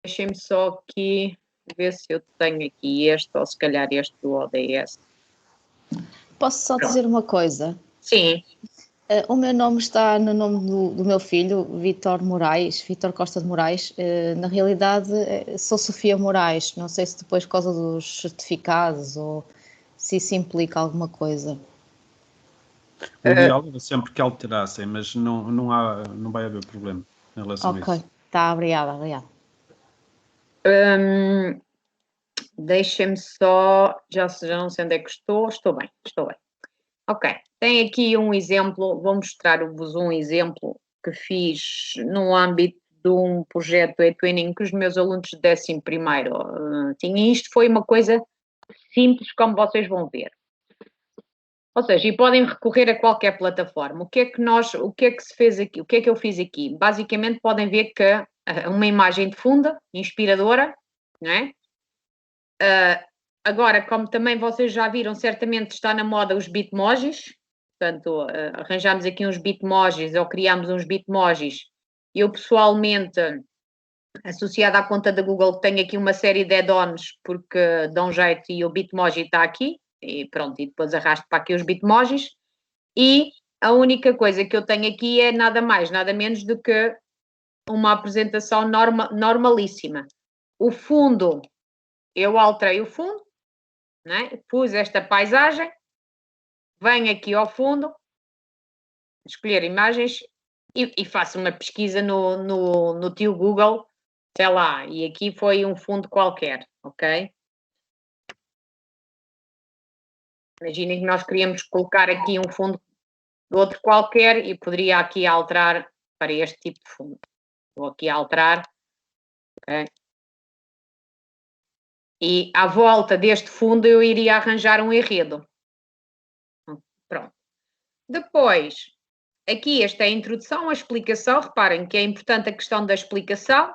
Deixem-me só aqui ver se eu tenho aqui este, ou se calhar este do ODS. Posso só dizer uma coisa? Sim. O meu nome está no nome do meu filho, Vítor Moraes, Vítor Costa de Moraes. Na realidade, sou Sofia Moraes. Não sei se depois, por causa dos certificados, ou se isso implica alguma coisa. O ideal era sempre que alterassem, mas não vai haver problema em relação a isso. Ok, tá, obrigada. Deixem-me só, já não sei onde é que estou bem. Ok, tem aqui um exemplo, vou mostrar-vos um exemplo que fiz no âmbito de um projeto e-twinning que os meus alunos de 11º tinham. Isto foi uma coisa simples, como vocês vão ver. Ou seja, e podem recorrer a qualquer plataforma. O que é que se fez aqui? O que é que eu fiz aqui? Basicamente podem ver que uma imagem de fundo, inspiradora, não é? Agora, como também vocês já viram, certamente está na moda os bitmojis. Portanto, arranjámos aqui uns bitmojis ou criámos uns bitmojis. Eu, pessoalmente, associada à conta da Google, tenho aqui uma série de add-ons porque dão jeito e o bitmoji está aqui. E pronto, e depois arrasto para aqui os bitmojis. E a única coisa que eu tenho aqui é nada mais, nada menos do que uma apresentação normalíssima. O fundo, eu alterei o fundo, né? Pus esta paisagem, venho aqui ao fundo, escolher imagens e faço uma pesquisa no tio Google, sei lá, e aqui foi um fundo qualquer, ok? Imaginem que nós queríamos colocar aqui um fundo de outro qualquer e poderia aqui alterar para este tipo de fundo. Vou aqui alterar, ok? E à volta deste fundo eu iria arranjar um enredo. Pronto. Depois, aqui esta é a introdução, a explicação. Reparem que é importante a questão da explicação.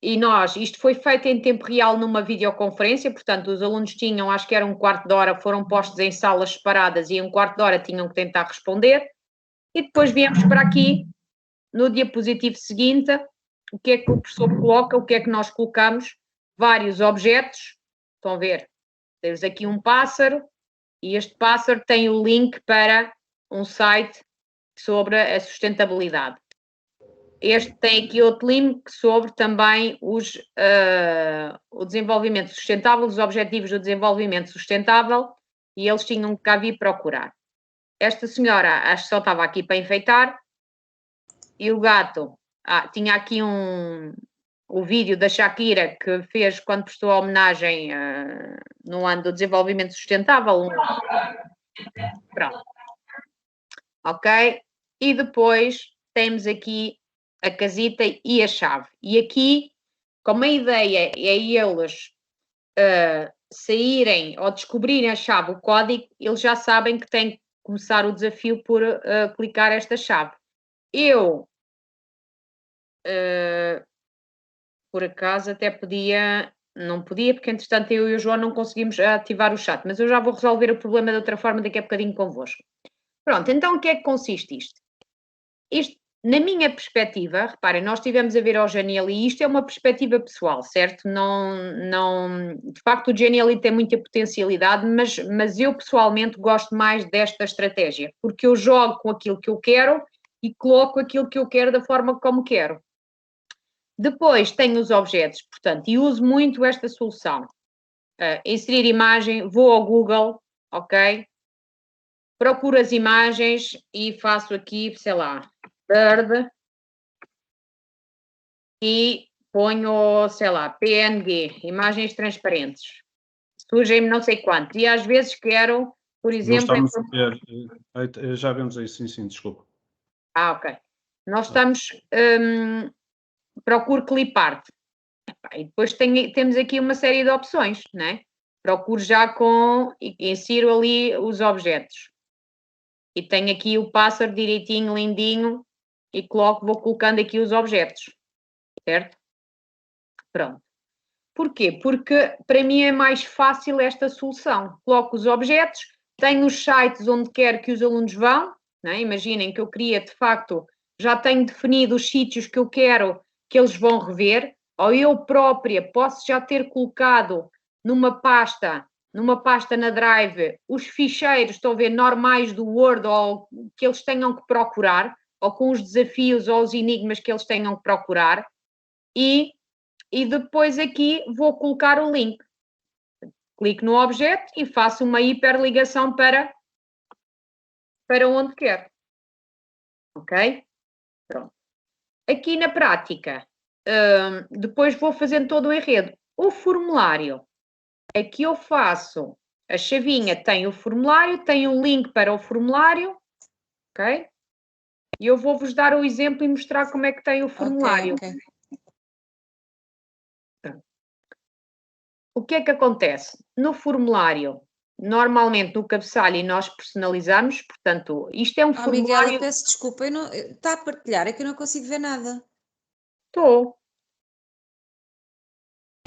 E isto foi feito em tempo real numa videoconferência, portanto, os alunos tinham, acho que era um quarto de hora, foram postos em salas separadas e em um quarto de hora tinham que tentar responder. E depois viemos para aqui, no diapositivo seguinte, o que é que o professor coloca, o que é que nós colocamos? Vários objetos. Estão a ver? Temos aqui um pássaro e este pássaro tem o link para um site sobre a sustentabilidade. Este tem aqui outro link sobre também o desenvolvimento sustentável, os objetivos do desenvolvimento sustentável, e eles tinham que cá vir procurar. Esta senhora, acho que só estava aqui para enfeitar, e o gato, tinha aqui o vídeo da Shakira que fez quando prestou a homenagem no ano do desenvolvimento sustentável. Pronto. Ok? E depois temos aqui a casita e a chave. E aqui, como a ideia é eles saírem ou descobrirem a chave, o código, eles já sabem que têm que começar o desafio por clicar esta chave. Eu, por acaso, até podia... Não podia, porque entretanto eu e o João não conseguimos ativar o chat, mas eu já vou resolver o problema de outra forma daqui a bocadinho convosco. Pronto, então o que é que consiste isto? Isto, na minha perspectiva, reparem, nós estivemos a ver ao Genially e isto é uma perspectiva pessoal, certo? De facto, o Genially tem muita potencialidade, mas eu pessoalmente gosto mais desta estratégia, porque eu jogo com aquilo que eu quero e coloco aquilo que eu quero da forma como quero. Depois tenho os objetos, portanto, e uso muito esta solução. Inserir imagem, vou ao Google, ok? Procuro as imagens e faço aqui, sei lá, bird e ponho, sei lá, PNG, imagens transparentes. Surgem-me não sei quanto. E às vezes quero, por exemplo... Não estamos a ver, já vemos aí, sim, desculpa. Ok. Nós estamos... procuro clipart. E depois temos aqui uma série de opções, não é? Procuro já insiro ali os objetos. E tenho aqui o pássaro direitinho, lindinho, e vou colocando aqui os objetos, certo? Pronto. Porquê? Porque para mim é mais fácil esta solução. Coloco os objetos, tenho os sites onde quero que os alunos vão, não é? Imaginem que eu queria, de facto, já tenho definido os sítios que eu quero que eles vão rever. ou eu própria posso já ter colocado numa pasta na Drive, os ficheiros, estão a ver, normais do Word, ou que eles tenham que procurar, ou com os desafios ou os enigmas que eles tenham que procurar, e depois aqui vou colocar o link. Clico no objeto e faço uma hiperligação para onde quero. Ok? Pronto. Aqui na prática, depois vou fazendo todo o enredo. O formulário, aqui eu faço a chavinha, tem o formulário, tem o link para o formulário, ok? E eu vou-vos dar o exemplo e mostrar como é que tem o formulário. Okay. O que é que acontece? No formulário, normalmente no cabeçalho, nós personalizamos, portanto, isto é um formulário... Miguel, peço desculpa, está a partilhar, é que eu não consigo ver nada. Estou.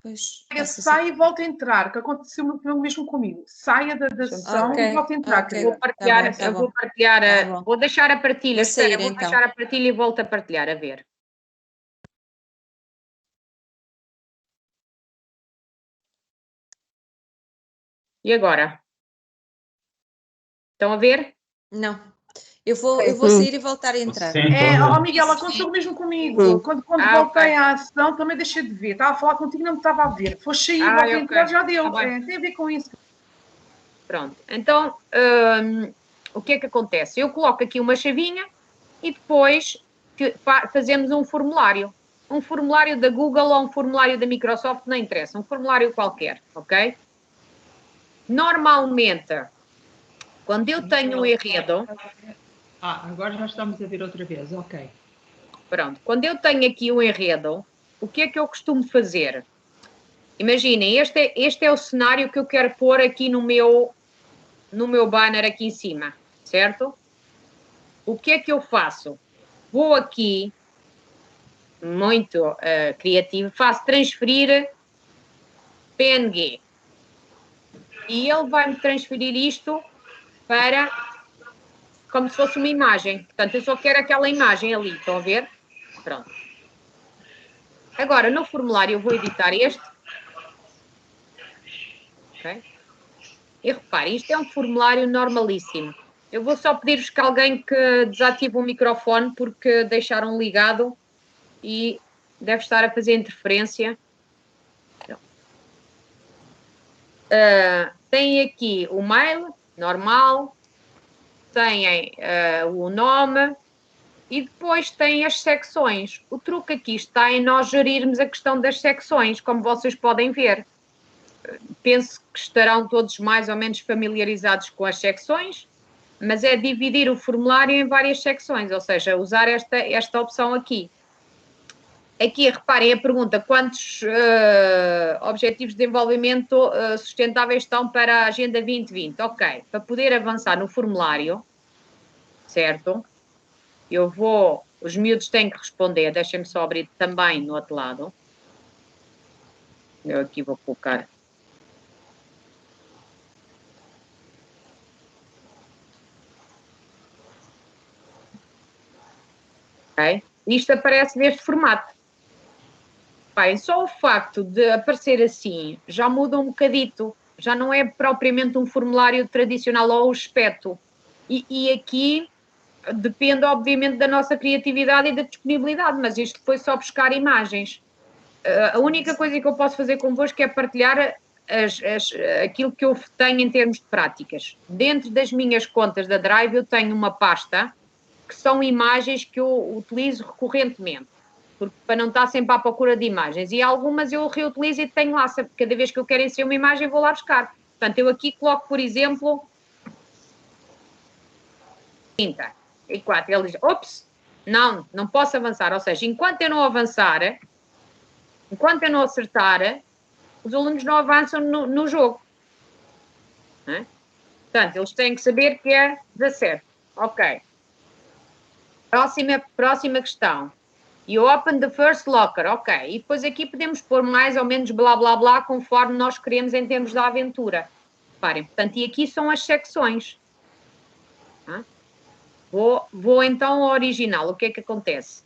Pois, sai e volta a entrar, que aconteceu o mesmo comigo. Saia da sessão e volta a entrar. Vou partilhar, vou partilhar, vou deixar a partilha, vou deixar a partilha e volto a partilhar, a ver. E agora? Estão a ver? Não. Eu vou sair e voltar a entrar. Miguel, aconteceu o mesmo comigo. Quando voltei à ação, também deixei de ver. Estava a falar contigo e não me estava a ver. Foste sair e voltei a entrar, já deu. Tem a ver com isso. Pronto. Então, o que é que acontece? Eu coloco aqui uma chavinha e depois fazemos um formulário. Um formulário da Google ou um formulário da Microsoft, não interessa. Um formulário qualquer, ok? Normalmente, quando eu tenho um enredo... agora já estamos a ver outra vez, ok. Pronto, quando eu tenho aqui um enredo, o que é que eu costumo fazer? Imaginem, este é o cenário que eu quero pôr aqui no meu banner aqui em cima, certo? O que é que eu faço? Vou aqui, muito criativo, faço transferir PNG. E ele vai-me transferir isto para... como se fosse uma imagem. Portanto, eu só quero aquela imagem ali, estão a ver? Pronto. Agora, no formulário, eu vou editar este. Ok? E reparem, isto é um formulário normalíssimo. Eu vou só pedir-vos que alguém que desative o microfone, porque deixaram ligado e deve estar a fazer interferência. Tem aqui o mail, normal. Têm o nome e depois tem as secções. O truque aqui está em nós gerirmos a questão das secções, como vocês podem ver. Penso que estarão todos mais ou menos familiarizados com as secções, mas é dividir o formulário em várias secções, ou seja, usar esta opção aqui. Aqui, reparem a pergunta, quantos objetivos de desenvolvimento sustentáveis estão para a Agenda 2020? Ok, para poder avançar no formulário, certo? Os miúdos têm que responder, deixem-me só abrir também no outro lado. Eu aqui vou colocar. Ok? Isto aparece neste formato. Bem, só o facto de aparecer assim já muda um bocadito, já não é propriamente um formulário tradicional ou espeto. E aqui depende, obviamente, da nossa criatividade e da disponibilidade, mas isto foi só buscar imagens. A única coisa que eu posso fazer convosco é partilhar aquilo que eu tenho em termos de práticas. Dentro das minhas contas da Drive eu tenho uma pasta que são imagens que eu utilizo recorrentemente, porque para não estar sempre à procura de imagens. E algumas eu reutilizo e tenho lá, cada vez que eu quero inserir uma imagem vou lá buscar. Portanto, eu aqui coloco, por exemplo, 30 e 4. Ele diz, ops, não posso avançar. Ou seja, enquanto eu não avançar, enquanto eu não acertar, os alunos não avançam no jogo. Não é? Portanto, eles têm que saber que é 17. Ok. Próxima questão. You open the first locker. Ok. E depois aqui podemos pôr mais ou menos blá, blá, blá, conforme nós queremos em termos da aventura. Reparem, portanto, e aqui são as secções. Vou então ao original. O que é que acontece?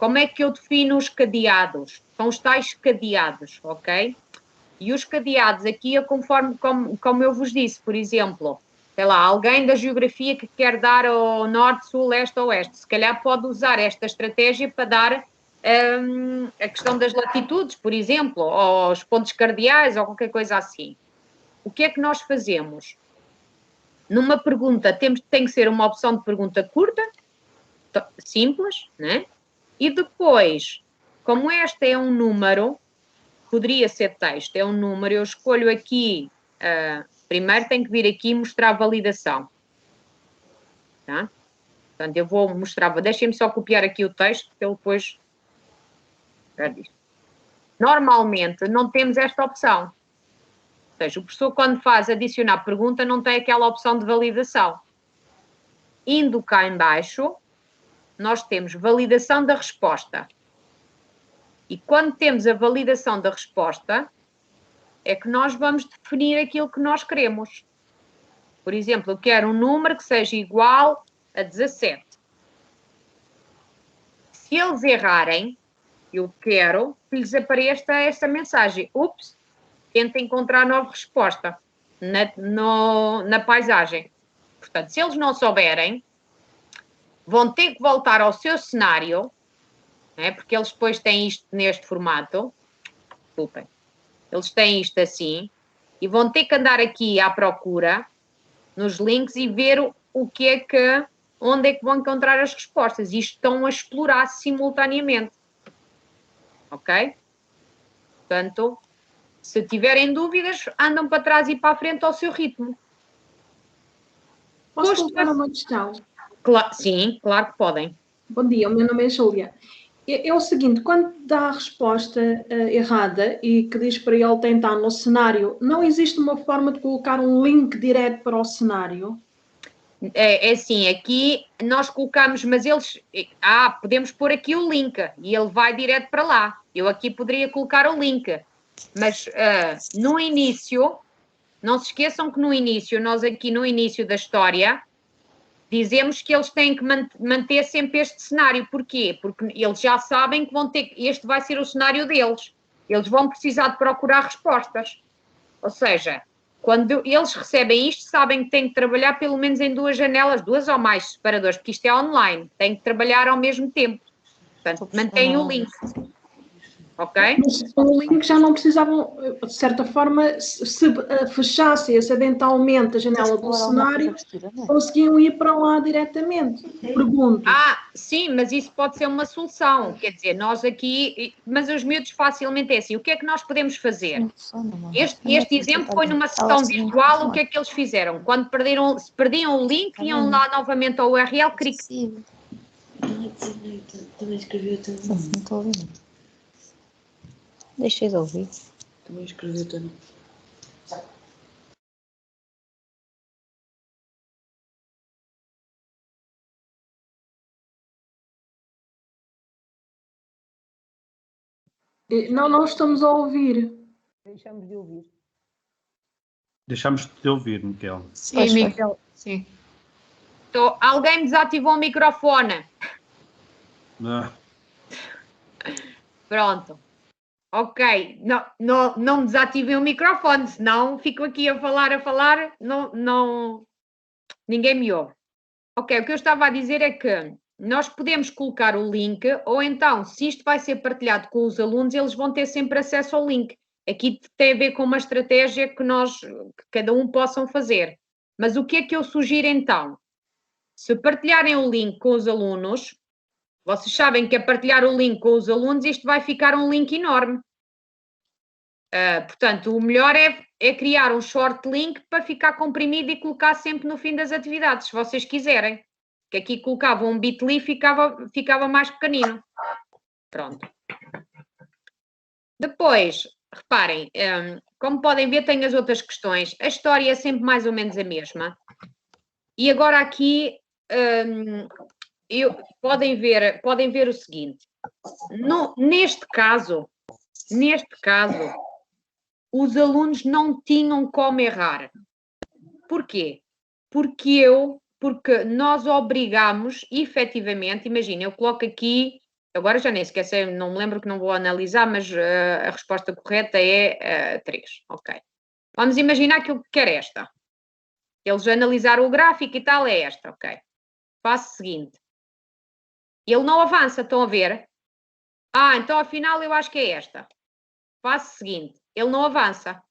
como é que eu defino os cadeados? São os tais cadeados, ok? E os cadeados aqui é conforme, como eu vos disse, por exemplo, sei lá, alguém da geografia que quer dar ao norte, sul, leste, oeste, se calhar pode usar esta estratégia para dar a questão das latitudes, por exemplo, ou os pontos cardeais, ou qualquer coisa assim. O que é que nós fazemos? Numa pergunta, tem que ser uma opção de pergunta curta, simples, né? E depois, como este é um número, poderia ser texto, é um número, eu escolho aqui, primeiro tem que vir aqui mostrar validação. Tá? Portanto, eu vou mostrar, deixem-me só copiar aqui o texto, que ele depois... Normalmente não temos esta opção. Ou seja, o professor quando faz adicionar pergunta não tem aquela opção de validação. Indo cá em baixo, nós temos validação da resposta. E quando temos a validação da resposta, é que nós vamos definir aquilo que nós queremos. Por exemplo, eu quero um número que seja igual a 17. Se eles errarem, eu quero que lhes apareça esta mensagem. Ups, tenta encontrar nova resposta na paisagem. Portanto, se eles não souberem, vão ter que voltar ao seu cenário, né, porque eles depois têm isto neste formato. Desculpem. Eles têm isto assim. E vão ter que andar aqui à procura nos links e ver onde é que vão encontrar as respostas. Isto estão a explorar simultaneamente. Ok? Portanto, se tiverem dúvidas, andam para trás e para a frente ao seu ritmo. Posso colocar uma questão? Sim, claro que podem. Bom dia, o meu nome é Júlia. É o seguinte, quando dá a resposta errada e que diz para ele tentar no cenário, não existe uma forma de colocar um link direto para o cenário? É assim, aqui nós colocamos, mas eles... podemos pôr aqui o link e ele vai direto para lá. Eu aqui poderia colocar o link. Mas no início, não se esqueçam que no início, nós aqui no início da história, dizemos que eles têm que manter sempre este cenário. Porquê? Porque eles já sabem que este vai ser o cenário deles. Eles vão precisar de procurar respostas. Ou seja... Quando eles recebem isto, sabem que têm que trabalhar pelo menos em 2 janelas, 2 ou mais separadores, porque isto é online, têm que trabalhar ao mesmo tempo. Portanto, mantêm o link. Ok? Mas o link já não precisavam, de certa forma, se fechassem acidentalmente a janela do cenário, conseguiam ir para lá diretamente. Pergunto. Sim, mas isso pode ser uma solução. Quer dizer, nós aqui, mas os miúdos facilmente é assim. O que é que nós podemos fazer? Este exemplo foi numa sessão virtual. O que é que eles fizeram? Quando se perdiam o link, iam lá novamente ao URL, Também escrevi o teu nome. Não estou a ouvir. Deixei de ouvir. Também escrevi o teu nome. Não estamos a ouvir. Deixamos de ouvir. Deixamos de ouvir, Miquel. Sim, Miquel. Sim. Alguém desativou o microfone. Pronto. Ok. Não desativem o microfone, senão fico aqui a falar. Ninguém me ouve. Ok, o que eu estava a dizer é que nós podemos colocar o link, ou então, se isto vai ser partilhado com os alunos, eles vão ter sempre acesso ao link. Aqui tem a ver com uma estratégia que cada um possam fazer. Mas o que é que eu sugiro então? Se partilharem o link com os alunos, vocês sabem que a partilhar o link com os alunos, isto vai ficar um link enorme. Portanto, o melhor é criar um short link para ficar comprimido e colocar sempre no fim das atividades, se vocês quiserem. Que aqui colocava um bit.ly e ficava mais pequenino. Pronto. Depois, reparem, como podem ver, tem as outras questões. A história é sempre mais ou menos a mesma. E agora aqui, podem ver o seguinte. Neste caso, os alunos não tinham como errar. Porquê? Porque nós obrigamos, efetivamente, imagina, eu coloco aqui Agora já nem sequer sei, não me lembro, que não vou analisar, mas a resposta correta é 3. Ok. Vamos imaginar que eu quero esta. Eles analisaram o gráfico e tal, é esta. Ok. Passo seguinte. Ele não avança, estão a ver? Então afinal eu acho que é esta. Passo seguinte. Ele não avança.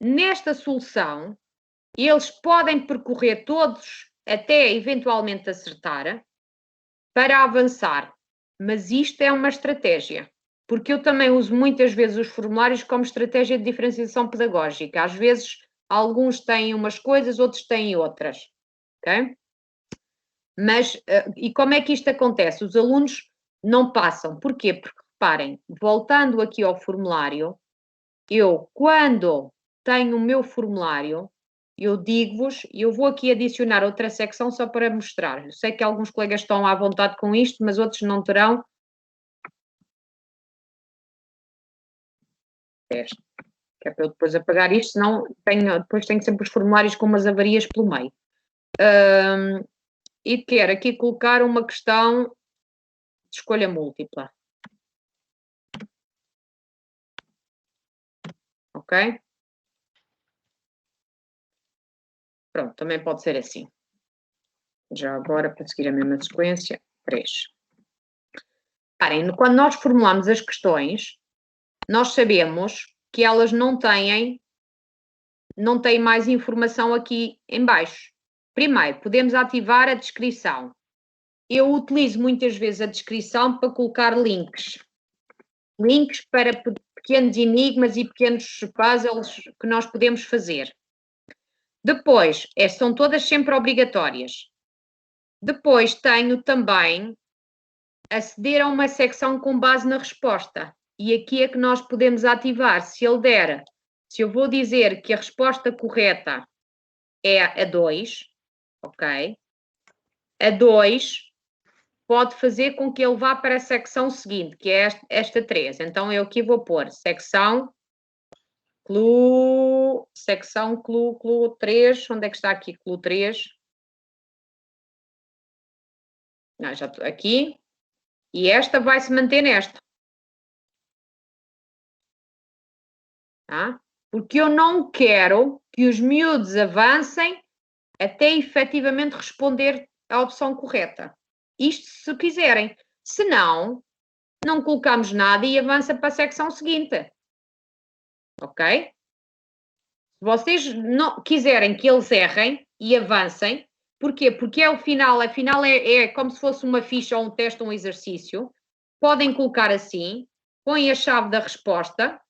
Nesta solução, eles podem percorrer todos até eventualmente acertar para avançar. Mas isto é uma estratégia. Porque eu também uso muitas vezes os formulários como estratégia de diferenciação pedagógica. Às vezes, alguns têm umas coisas, outros têm outras. Ok? Mas, e como é que isto acontece? Os alunos não passam. Porquê? Porque, reparem, voltando aqui ao formulário, eu, quando tenho o meu formulário, eu digo-vos, e eu vou aqui adicionar outra secção só para mostrar. Eu sei que alguns colegas estão à vontade com isto, mas outros não terão. Que é para eu depois apagar isto, senão depois tenho sempre os formulários com umas avarias pelo meio. E quero aqui colocar uma questão de escolha múltipla. Ok? Pronto, também pode ser assim. Já agora, para seguir a mesma sequência, 3. Reparem, quando nós formulamos as questões, nós sabemos que elas não têm mais informação aqui em baixo. Primeiro, podemos ativar a descrição. Eu utilizo muitas vezes a descrição para colocar links. Links para pequenos enigmas e pequenos puzzles que nós podemos fazer. Depois, são todas sempre obrigatórias. Depois tenho também aceder a uma secção com base na resposta. E aqui é que nós podemos ativar. Se eu vou dizer que a resposta correta é a 2, ok? A 2 pode fazer com que ele vá para a secção seguinte, que é esta 3. Então, eu aqui vou pôr secção clue 3. Onde é que está aqui clue 3? Já estou aqui. E esta vai se manter nesta. Tá? Porque eu não quero que os miúdos avancem até efetivamente responder a opção correta. Isto se quiserem. Se não colocamos nada e avança para a secção seguinte. Ok? Se vocês não quiserem que eles errem e avancem, porquê? Porque é o final, afinal é como se fosse uma ficha ou um teste ou um exercício. Podem colocar assim, põem a chave da resposta,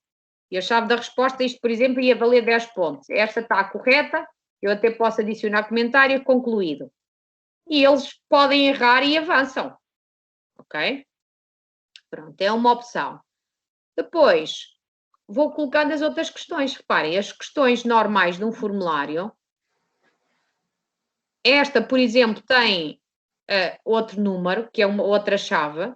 e a chave da resposta, isto, por exemplo, ia valer 10 pontos. Esta está correta, eu até posso adicionar comentário, concluído. E eles podem errar e avançam. Ok? Pronto, é uma opção. Depois, vou colocando as outras questões. Reparem, as questões normais de um formulário. Esta, por exemplo, tem outro número, que é uma outra chave.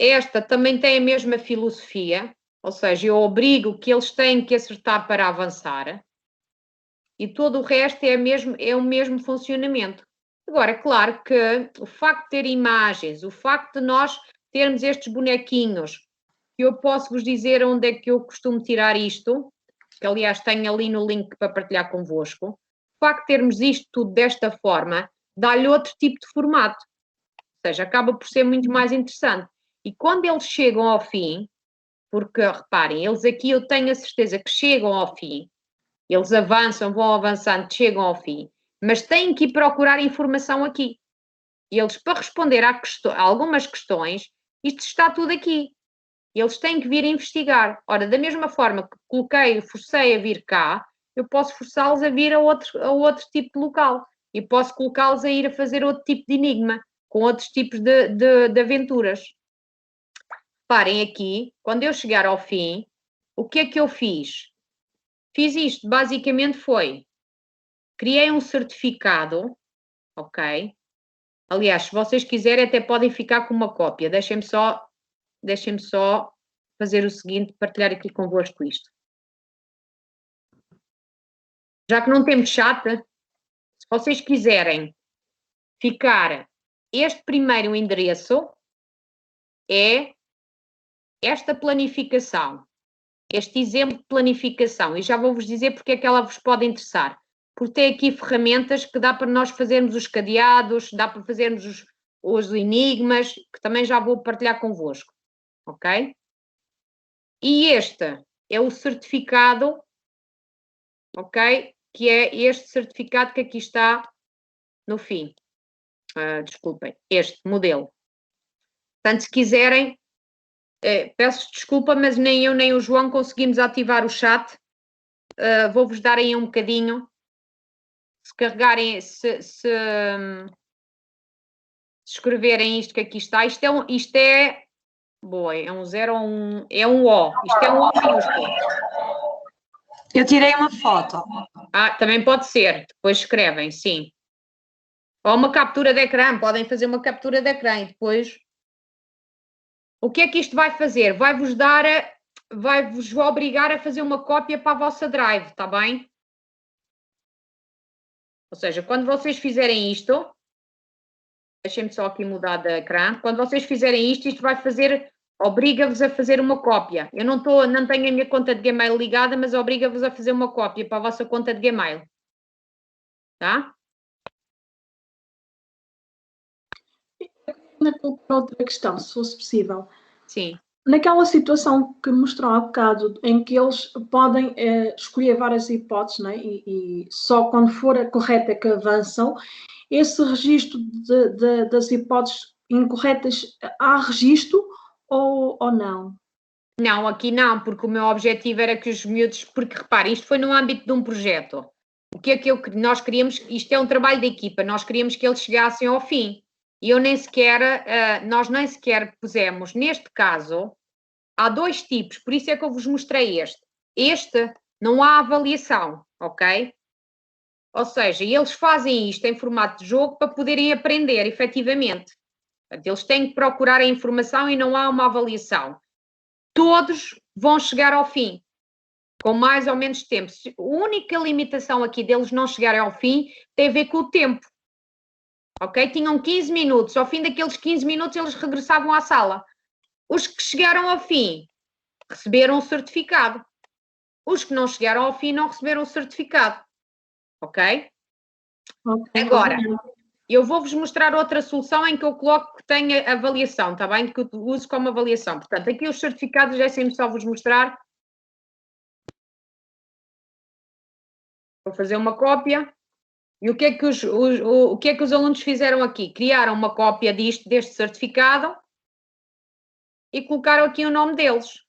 Esta também tem a mesma filosofia, ou seja, eu obrigo que eles têm que acertar para avançar. E todo o resto é o mesmo funcionamento. Agora, claro que o facto de ter imagens, o facto de nós termos estes bonequinhos, que eu posso vos dizer onde é que eu costumo tirar isto, que aliás tenho ali no link para partilhar convosco, o facto de termos isto tudo desta forma, dá-lhe outro tipo de formato. Ou seja, acaba por ser muito mais interessante. E quando eles chegam ao fim, porque reparem, eles aqui eu tenho a certeza que chegam ao fim, eles avançam, vão avançando, chegam ao fim, mas têm que ir procurar informação aqui. E eles, para responder a algumas questões, isto está tudo aqui. Eles têm que vir investigar. Ora, da mesma forma que forcei a vir cá, eu posso forçá-los a vir a outro tipo de local. E posso colocá-los a ir a fazer outro tipo de enigma, com outros tipos de aventuras. Reparem aqui, quando eu chegar ao fim, o que é que eu fiz? Fiz isto, basicamente criei um certificado, ok? Aliás, se vocês quiserem até podem ficar com uma cópia. Deixem-me só fazer o seguinte, partilhar aqui convosco isto. Já que não temos chat, se vocês quiserem ficar este primeiro endereço é esta planificação, este exemplo de planificação, e já vou-vos dizer porque é que ela vos pode interessar. Porque tem aqui ferramentas que dá para nós fazermos os cadeados, dá para fazermos os enigmas, que também já vou partilhar convosco, ok? E este é o certificado, ok? Que é este certificado que aqui está no fim. Desculpem, este modelo. Portanto, se quiserem, peço desculpa, mas nem eu nem o João conseguimos ativar o chat. Vou-vos dar aí um bocadinho. Se carregarem, se escreverem isto que aqui está, isto é boa, é um 0 ou um, é um O, isto é um O minúsculo. Eu tirei uma foto. Também pode ser, depois escrevem, sim. Ou uma captura de ecrã, podem fazer uma captura de ecrã e depois... O que é que isto vai fazer? Vai-vos obrigar a fazer uma cópia para a vossa drive, está bem? Ou seja, quando vocês fizerem isto, deixem-me só aqui mudar de ecrã, quando vocês fizerem isto vai fazer, obriga-vos a fazer uma cópia. Eu não tenho a minha conta de Gmail ligada, mas obriga-vos a fazer uma cópia para a vossa conta de Gmail. Tá? Outra questão, se fosse possível. Sim. Naquela situação que mostrou há bocado, em que eles podem escolher várias hipóteses, né? E só quando for a correta que avançam, esse registro das hipóteses incorretas, há registro ou não? Não, aqui não, porque o meu objetivo era que os miúdos, porque reparem, isto foi no âmbito de um projeto. O que é que nós queríamos, isto é um trabalho de equipa, nós queríamos que eles chegassem ao fim. E nós nem sequer pusemos, neste caso, há dois tipos, por isso é que eu vos mostrei este. Este, não há avaliação, ok? Ou seja, eles fazem isto em formato de jogo para poderem aprender, efetivamente. Portanto, eles têm que procurar a informação e não há uma avaliação. Todos vão chegar ao fim, com mais ou menos tempo. A única limitação aqui deles não chegarem ao fim tem a ver com o tempo. Ok? Tinham 15 minutos. Ao fim daqueles 15 minutos, eles regressavam à sala. Os que chegaram ao fim receberam o certificado. Os que não chegaram ao fim não receberam o certificado. Ok? Agora, eu vou-vos mostrar outra solução em que eu coloco que tenha avaliação, está bem? Que eu uso como avaliação. Portanto, aqui os certificados, deixem-me só vos mostrar. Vou fazer uma cópia. E o que é que os alunos fizeram aqui? Criaram uma cópia deste certificado e colocaram aqui o nome deles.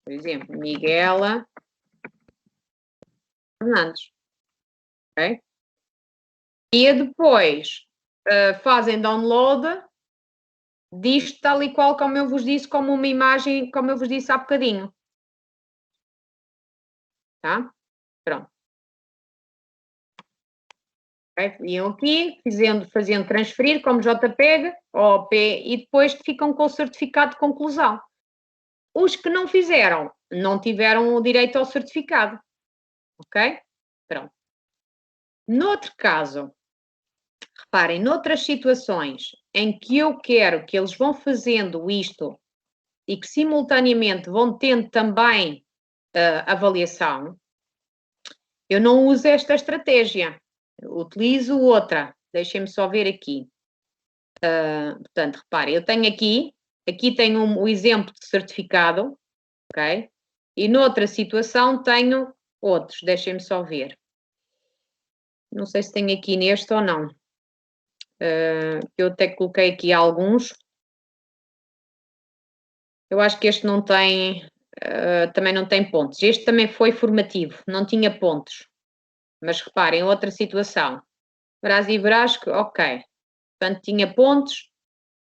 Por exemplo, Miguela Fernandes. Ok? E depois fazem download disto tal e qual como eu vos disse, como uma imagem, como eu vos disse há bocadinho. Tá? Pronto. Okay? Iam aqui, fazendo transferir como JPEG ou OP e depois ficam com o certificado de conclusão. Os que não fizeram, não tiveram o direito ao certificado. Ok? Pronto. Noutro caso, reparem, noutras situações em que eu quero que eles vão fazendo isto e que simultaneamente vão tendo também avaliação, eu não uso esta estratégia. Utilizo outra. Deixem-me só ver aqui. Portanto, reparem, eu tenho aqui tenho o exemplo de certificado, ok? E noutra situação tenho outros. Deixem-me só ver. Não sei se tenho aqui neste ou não. Eu até coloquei aqui alguns. Eu acho que este não tem, também não tem pontos. Este também foi formativo, não tinha pontos. Mas reparem, outra situação. Brás e Brasco, ok. Portanto, tinha pontos,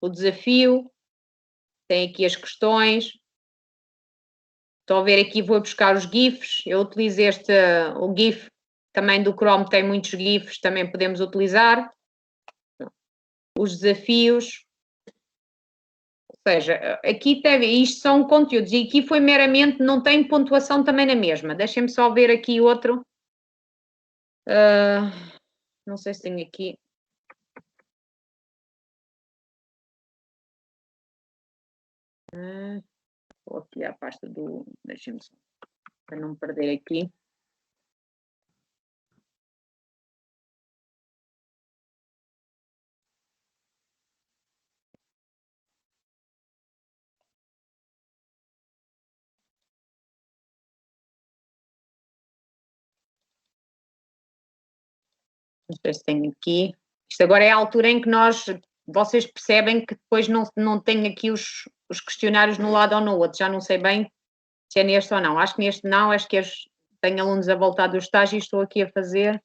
o desafio, tem aqui as questões. Estão a ver aqui, vou buscar os GIFs. Eu utilizo o GIF também do Chrome, tem muitos GIFs, também podemos utilizar. Os desafios. Ou seja, aqui isto são conteúdos e aqui foi meramente, não tem pontuação também na mesma. Deixem-me só ver aqui outro. Não sei se tenho aqui. Vou aqui à pasta do... Deixa-me só, para não me perder aqui. Não sei se tenho aqui. Isto agora é a altura em que vocês percebem que depois não tem aqui os questionários num lado ou no outro. Já não sei bem se é neste ou não. Acho que neste não, acho que tenho alunos a voltar do estágio e estou aqui a fazer.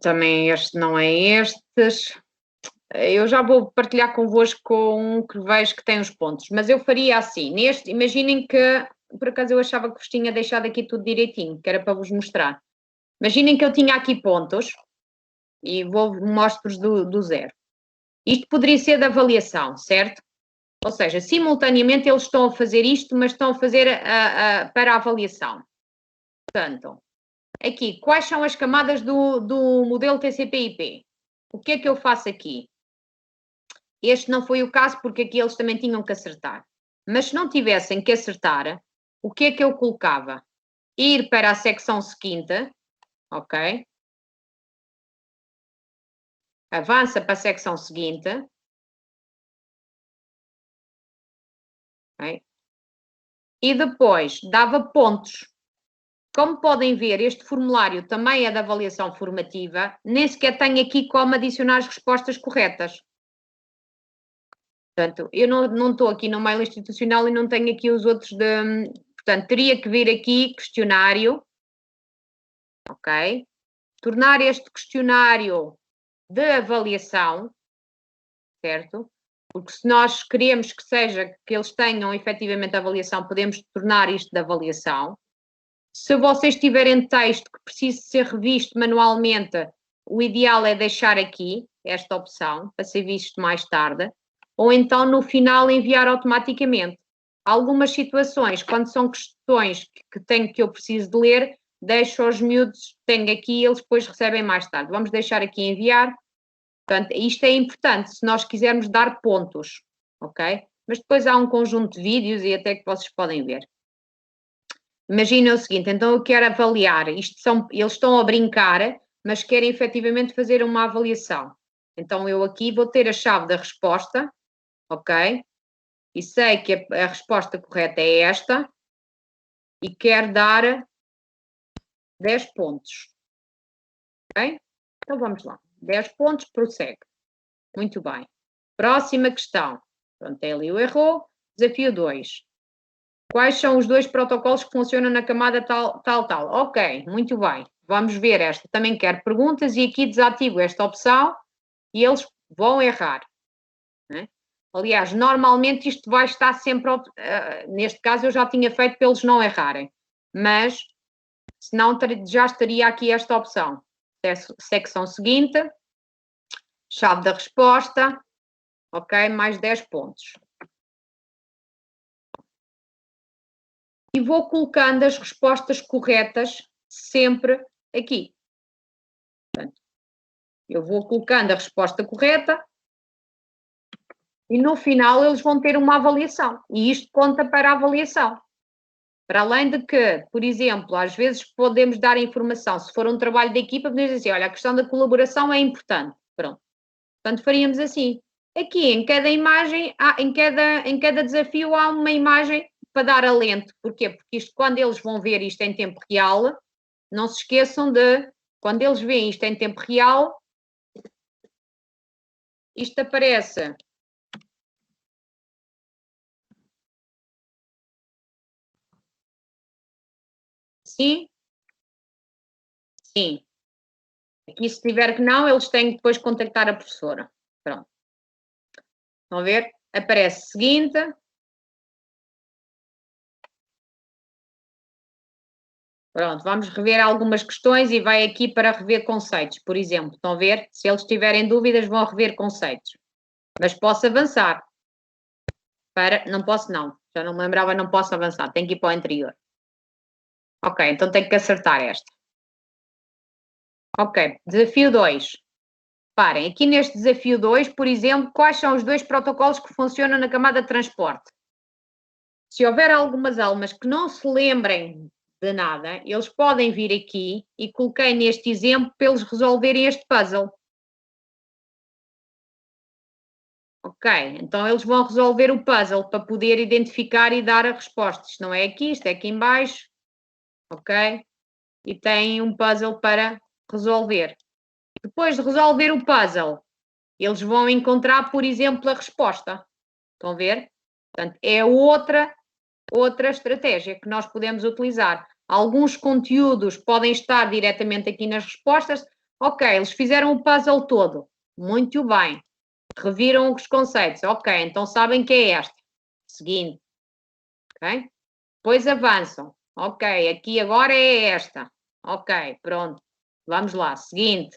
Também este não é estes. Eu já vou partilhar convosco um que vejo que tem os pontos, mas eu faria assim, imaginem que, por acaso eu achava que vos tinha deixado aqui tudo direitinho, que era para vos mostrar. Imaginem que eu tinha aqui pontos, e mostro-vos do zero. Isto poderia ser de avaliação, certo? Ou seja, simultaneamente eles estão a fazer isto, mas estão a fazer para a avaliação. Portanto, aqui, quais são as camadas do modelo TCP/IP? O que é que eu faço aqui? Este não foi o caso, porque aqui eles também tinham que acertar. Mas se não tivessem que acertar, o que é que eu colocava? Ir para a secção seguinte, ok? Avança para a secção seguinte. Okay? E depois dava pontos. Como podem ver, este formulário também é de avaliação formativa, nem sequer tem aqui como adicionar as respostas corretas. Portanto, eu não estou aqui no mail institucional e não tenho aqui os outros de... Portanto, teria que vir aqui questionário, ok? Tornar este questionário de avaliação, certo? Porque se nós queremos que eles tenham efetivamente avaliação, podemos tornar isto de avaliação. Se vocês tiverem texto que precise ser revisto manualmente, o ideal é deixar aqui esta opção, para ser visto mais tarde, ou então no final enviar automaticamente. Algumas situações, quando são questões que eu preciso de ler, deixo aos miúdos, tenho aqui, eles depois recebem mais tarde. Vamos deixar aqui enviar. Portanto, isto é importante, se nós quisermos dar pontos, ok? Mas depois há um conjunto de vídeos e até que vocês podem ver. Imaginem o seguinte, então eu quero avaliar, eles estão a brincar, mas querem efetivamente fazer uma avaliação. Então eu aqui vou ter a chave da resposta, ok? E sei que a resposta correta é esta e quero dar 10 pontos. Ok? Então vamos lá. 10 pontos, prossegue. Muito bem. Próxima questão. Pronto, ele errou. Desafio 2. Quais são os 2 protocolos que funcionam na camada tal? Ok, muito bem. Vamos ver esta. Também quero perguntas e aqui desativo esta opção e eles vão errar. Né? Aliás, normalmente isto vai estar sempre... neste caso eu já tinha feito para eles não errarem. Mas, senão já estaria aqui esta opção. Secção seguinte. Chave da resposta. Ok, mais 10 pontos. E vou colocando as respostas corretas sempre aqui. Portanto, eu vou colocando a resposta correta e no final eles vão ter uma avaliação. E isto conta para a avaliação. Para além de que, por exemplo, às vezes podemos dar informação, se for um trabalho de equipa, podemos dizer, olha, a questão da colaboração é importante. Pronto. Portanto, faríamos assim. Aqui, em cada imagem, em cada desafio, há uma imagem para dar alento. Porquê? Porque isto, quando eles vão ver isto em tempo real, não se esqueçam de, quando eles veem isto em tempo real, isto aparece. Sim? Sim. Aqui, se tiver que não, eles têm que depois contactar a professora. Pronto. Estão a ver? Aparece seguinte. Pronto, vamos rever algumas questões e vai aqui para rever conceitos, por exemplo. Estão a ver? Se eles tiverem dúvidas, vão rever conceitos. Mas posso avançar. Não posso não. Já não me lembrava, não posso avançar. Tenho que ir para o anterior. Ok, então tenho que acertar esta. Ok, desafio 2. Reparem, aqui neste desafio 2, por exemplo, quais são os 2 protocolos que funcionam na camada de transporte? Se houver algumas almas que não se lembrem de nada, eles podem vir aqui e coloquei neste exemplo para eles resolverem este puzzle. Ok, então eles vão resolver o puzzle para poder identificar e dar a resposta. Isto não é aqui, isto é aqui em baixo. Ok? E tem um puzzle para resolver. Depois de resolver o puzzle, eles vão encontrar, por exemplo, a resposta. Estão a ver? Portanto, é outra estratégia que nós podemos utilizar. Alguns conteúdos podem estar diretamente aqui nas respostas. Ok, eles fizeram o puzzle todo. Muito bem. Reviram os conceitos. Ok, então sabem que é esta. Seguinte. Ok? Depois avançam. Ok, aqui agora é esta. Ok, pronto. Vamos lá. Seguinte.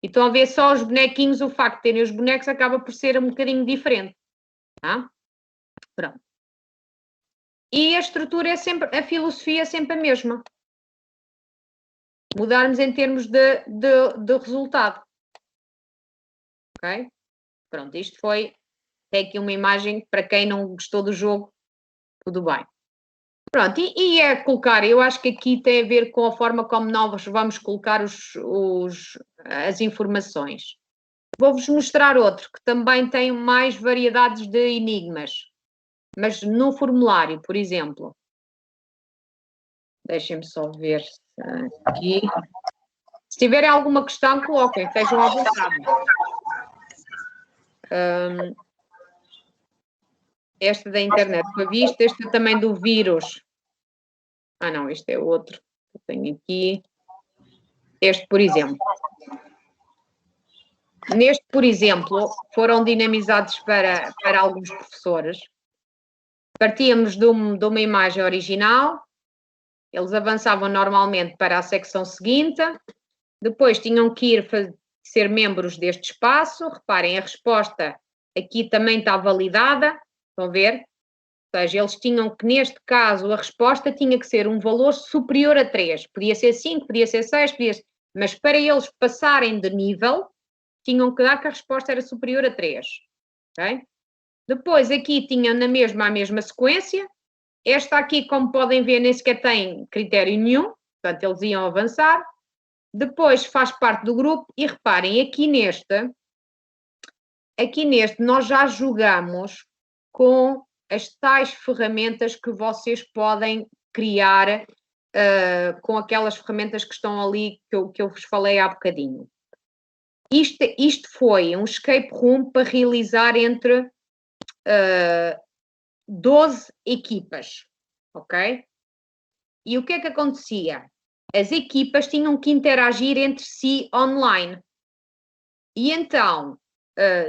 E estão a ver só os bonequinhos, o facto de terem os bonecos acaba por ser um bocadinho diferente. Tá? Pronto. E a estrutura é sempre, a filosofia é sempre a mesma. Mudarmos em termos de resultado. Ok? Pronto, isto foi até aqui uma imagem, para quem não gostou do jogo, tudo bem. Pronto, e é colocar, eu acho que aqui tem a ver com a forma como nós vamos colocar as informações. Vou-vos mostrar outro, que também tem mais variedades de enigmas. Mas no formulário, por exemplo. Deixem-me só ver aqui. Se tiverem alguma questão, coloquem, estejam à vontade. Esta da internet foi vista, este também do vírus. Ah, não, este é outro que eu tenho aqui. Este, por exemplo. Neste, por exemplo, foram dinamizados para alguns professores. Partíamos de uma imagem original, eles avançavam normalmente para a secção seguinte, depois tinham que ir ser membros deste espaço. Reparem, a resposta aqui também está validada, estão a ver? Ou seja, eles tinham que, neste caso, a resposta tinha que ser um valor superior a 3. Podia ser 5, podia ser 6, mas para eles passarem de nível, tinham que dar que a resposta era superior a 3. Ok? Depois, aqui tinham a mesma sequência. Esta aqui, como podem ver, nem sequer tem critério nenhum. Portanto, eles iam avançar. Depois, faz parte do grupo. E reparem, aqui neste nós já jogamos com as tais ferramentas que vocês podem criar com aquelas ferramentas que estão ali, que eu vos falei há bocadinho. Isto foi um escape room para realizar entre 12 equipas, ok? E o que é que acontecia? As equipas tinham que interagir entre si online. E então,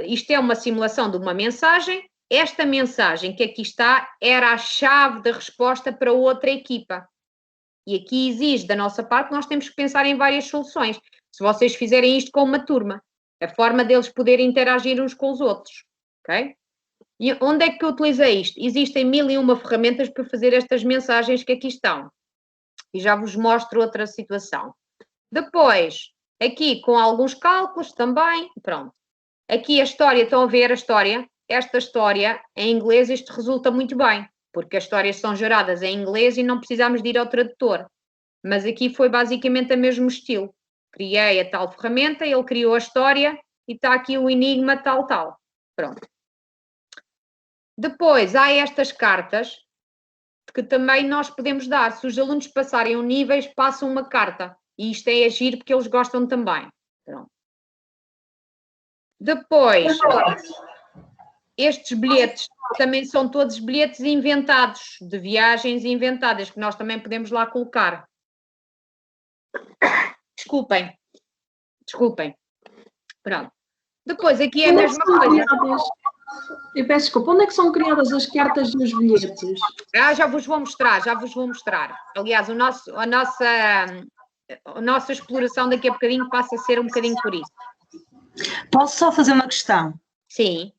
isto é uma simulação de uma mensagem. Esta mensagem que aqui está era a chave da resposta para outra equipa. E aqui exige da nossa parte, nós temos que pensar em várias soluções. Se vocês fizerem isto com uma turma, a forma deles poderem interagir uns com os outros, ok? E onde é que eu utilizei isto? Existem 1001 ferramentas para fazer estas mensagens que aqui estão. E já vos mostro outra situação. Depois, aqui com alguns cálculos também, pronto. Aqui a história, estão a ver a história? Esta história, em inglês, isto resulta muito bem, porque as histórias são geradas em inglês e não precisamos de ir ao tradutor. Mas aqui foi basicamente o mesmo estilo. Criei a tal ferramenta, ele criou a história e está aqui o enigma tal. Pronto. Depois, há estas cartas que também nós podemos dar. Se os alunos passarem um nível, passam uma carta. E isto é agir porque eles gostam também. Pronto. Depois, estes bilhetes também são todos bilhetes inventados, de viagens inventadas, que nós também podemos lá colocar. Desculpem. Pronto. Depois, aqui é a mesma coisa. Eu peço desculpa, onde é que são criadas as cartas e os bilhetes? Já vos vou mostrar. Aliás, a nossa exploração daqui a bocadinho passa a ser um bocadinho por isso. Posso só fazer uma questão? Sim.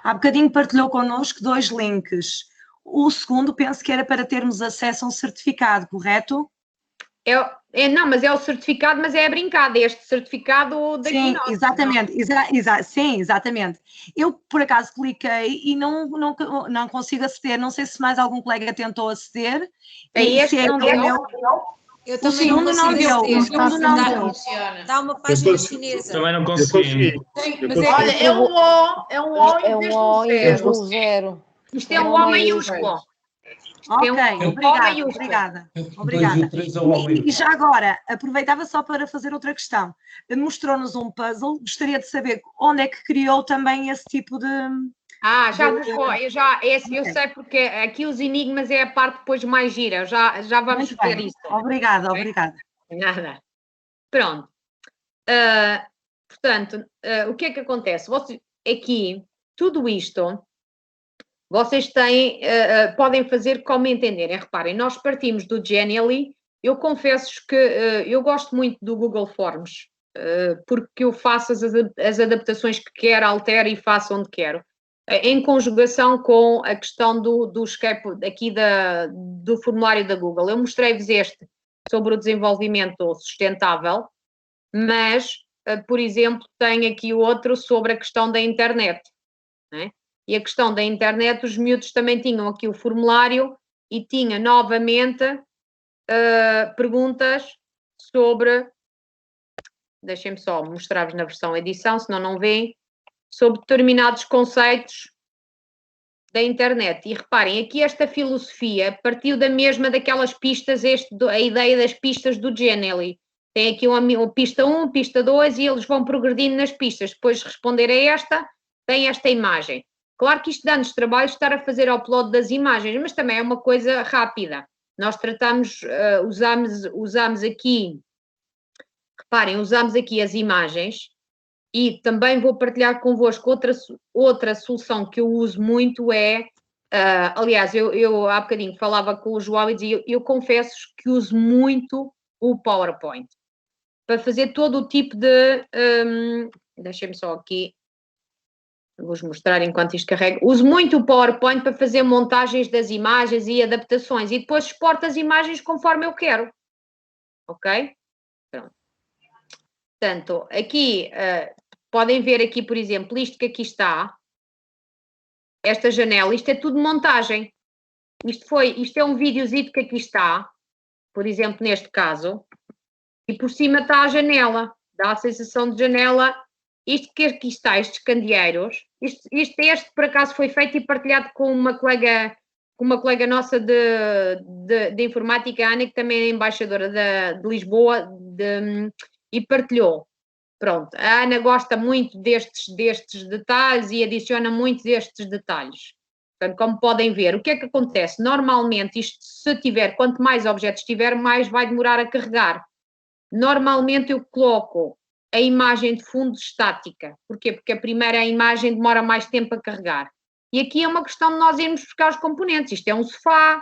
Há bocadinho partilhou connosco 2 links. O segundo penso que era para termos acesso a um certificado, correto? Não, mas é o certificado, mas é a brincar, este certificado daqui. Sim, nosso, exatamente, sim, exatamente. Eu, por acaso, cliquei e não consigo aceder, não sei se mais algum colega tentou aceder. Este não deu? Eu O também não segundo não consigo deu, aceder. o segundo não Dá- deu. Dá uma página chinesa. Também não consegui. Olha, é um O É em um vez O do em vez zero. do zero. Isto é um O maiúsculo. Ok, maiúsculo. obrigada. O E já agora, aproveitava só para fazer outra questão. Mostrou-nos um puzzle, gostaria de saber onde é que criou também esse tipo de... Já vos vou, eu sei porque aqui os enigmas é a parte depois mais gira, já vamos Muito ver bem. isso. Obrigada. Nada. Pronto. Portanto, o que é que acontece? Vocês, aqui, tudo isto, vocês têm, podem fazer como entenderem. Reparem, nós partimos do Genially. Eu confesso que eu gosto muito do Google Forms, porque eu faço as adaptações que quero, altero e faço onde quero. Em conjugação com a questão do Escape, aqui do formulário da Google. Eu mostrei-vos este sobre o desenvolvimento sustentável, mas, por exemplo, tem aqui outro sobre a questão da internet, né? E a questão da internet, os miúdos também tinham aqui o formulário e tinha novamente perguntas sobre, deixem-me só mostrar-vos na versão edição, senão não veem, sobre determinados conceitos da internet. E reparem, aqui esta filosofia partiu daquelas pistas, a ideia das pistas do Genially. Tem aqui uma pista 1, pista 2 e eles vão progredindo nas pistas. Depois de responder a esta, tem esta imagem. Claro que isto dá-nos trabalho estar a fazer upload das imagens, mas também é uma coisa rápida. Nós usamos aqui, reparem, usamos aqui as imagens. E também vou partilhar convosco outra solução que eu uso muito aliás, eu há bocadinho falava com o João e dizia, eu confesso que uso muito o PowerPoint para fazer todo o tipo de, deixem-me só aqui, vou-vos mostrar enquanto isto carrega, uso muito o PowerPoint para fazer montagens das imagens e adaptações e depois exporto as imagens conforme eu quero, ok? Pronto. Portanto, aqui... podem ver aqui, por exemplo, isto que aqui está, esta janela, isto é tudo montagem. Isto é um videozito que aqui está, por exemplo, neste caso, e por cima está a janela, dá a sensação de janela. Isto que aqui está, estes candeeiros, este por acaso foi feito e partilhado com uma colega nossa de informática, a Ana, que também é embaixadora de Lisboa, e partilhou. Pronto, a Ana gosta muito destes detalhes e adiciona muito destes detalhes. Portanto, como podem ver, o que é que acontece? Normalmente, quanto mais objetos tiver, mais vai demorar a carregar. Normalmente eu coloco a imagem de fundo estática. Porquê? Porque a primeira imagem demora mais tempo a carregar. E aqui é uma questão de nós irmos buscar os componentes. Isto é um sofá,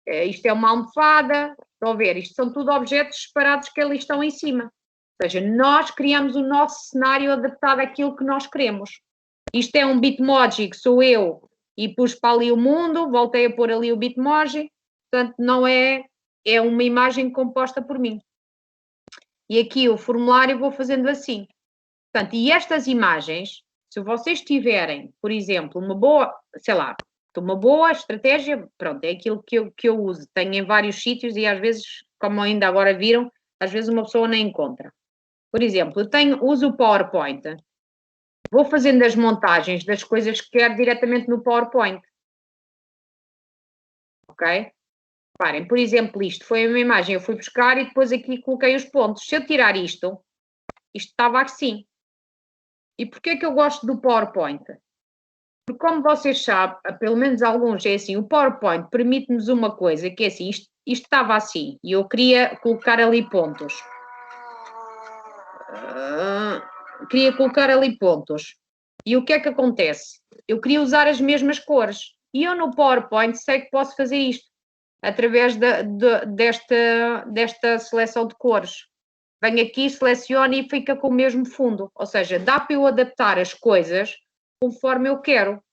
isto é uma almofada, estão a ver? Isto são tudo objetos separados que ali estão em cima. Ou seja, nós criamos o nosso cenário adaptado àquilo que nós queremos. Isto é um Bitmoji que sou eu e pus para ali o mundo, voltei a pôr ali o Bitmoji, portanto não é uma imagem composta por mim. E aqui o formulário vou fazendo assim. Portanto, e estas imagens, se vocês tiverem, por exemplo, uma boa estratégia, pronto, é aquilo que eu uso, tenho em vários sítios e às vezes, como ainda agora viram, às vezes uma pessoa nem encontra. Por exemplo, uso o PowerPoint, vou fazendo as montagens das coisas que quero diretamente no PowerPoint. Ok? Reparem, por exemplo, isto foi uma imagem, eu fui buscar e depois aqui coloquei os pontos. Se eu tirar isto estava assim. E porquê que eu gosto do PowerPoint? Porque como vocês sabem, pelo menos alguns, é assim, o PowerPoint permite-nos uma coisa, que é assim, isto estava assim, e eu queria colocar ali pontos. E o que é que acontece? Eu queria usar as mesmas cores. E eu no PowerPoint sei que posso fazer isto, através desta seleção de cores. Venho aqui, seleciono e fica com o mesmo fundo. Ou seja, dá para eu adaptar as coisas conforme eu quero.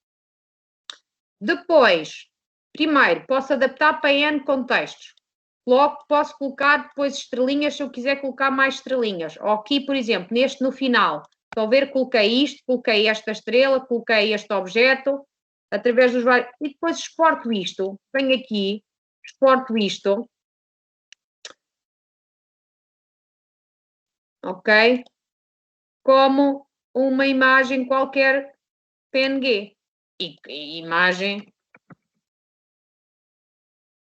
Depois, primeiro, posso adaptar para N contextos. posso colocar depois estrelinhas se eu quiser colocar mais estrelinhas. Ou aqui, por exemplo, neste no final, estão a ver, coloquei isto, coloquei esta estrela, coloquei este objeto, através dos vários... E depois exporto isto, venho aqui, exporto isto, ok? Como uma imagem qualquer PNG. E imagem...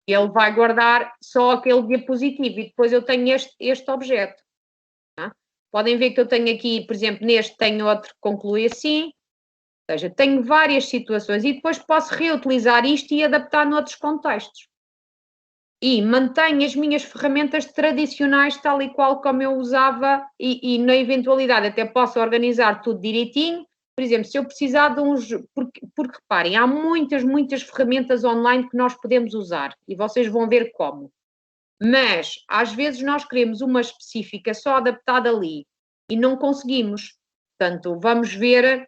Ele vai guardar só aquele diapositivo e depois eu tenho este objeto. Tá? Podem ver que eu tenho aqui, por exemplo, neste tenho outro que conclui assim. Ou seja, tenho várias situações e depois posso reutilizar isto e adaptar noutros contextos. E mantenho as minhas ferramentas tradicionais tal e qual como eu usava e na eventualidade até posso organizar tudo direitinho. Por exemplo, se eu precisar de uns... Porque reparem, há muitas ferramentas online que nós podemos usar e vocês vão ver como. Mas, às vezes, nós queremos uma específica só adaptada ali e não conseguimos. Portanto, vamos ver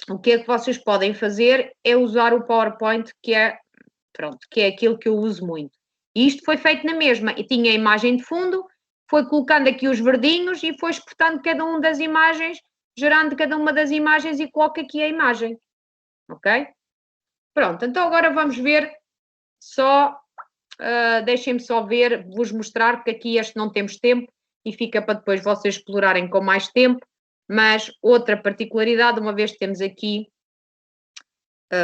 o que é que vocês podem fazer é usar o PowerPoint, que é aquilo que eu uso muito. E isto foi feito na mesma. E tinha a imagem de fundo, foi colocando aqui os verdinhos e foi exportando cada uma das imagens, gerando cada uma das imagens e coloco aqui a imagem. Ok? Pronto, então agora vamos ver só, deixem-me só ver, vos mostrar, porque aqui este não temos tempo e fica para depois vocês explorarem com mais tempo, mas outra particularidade, uma vez que temos aqui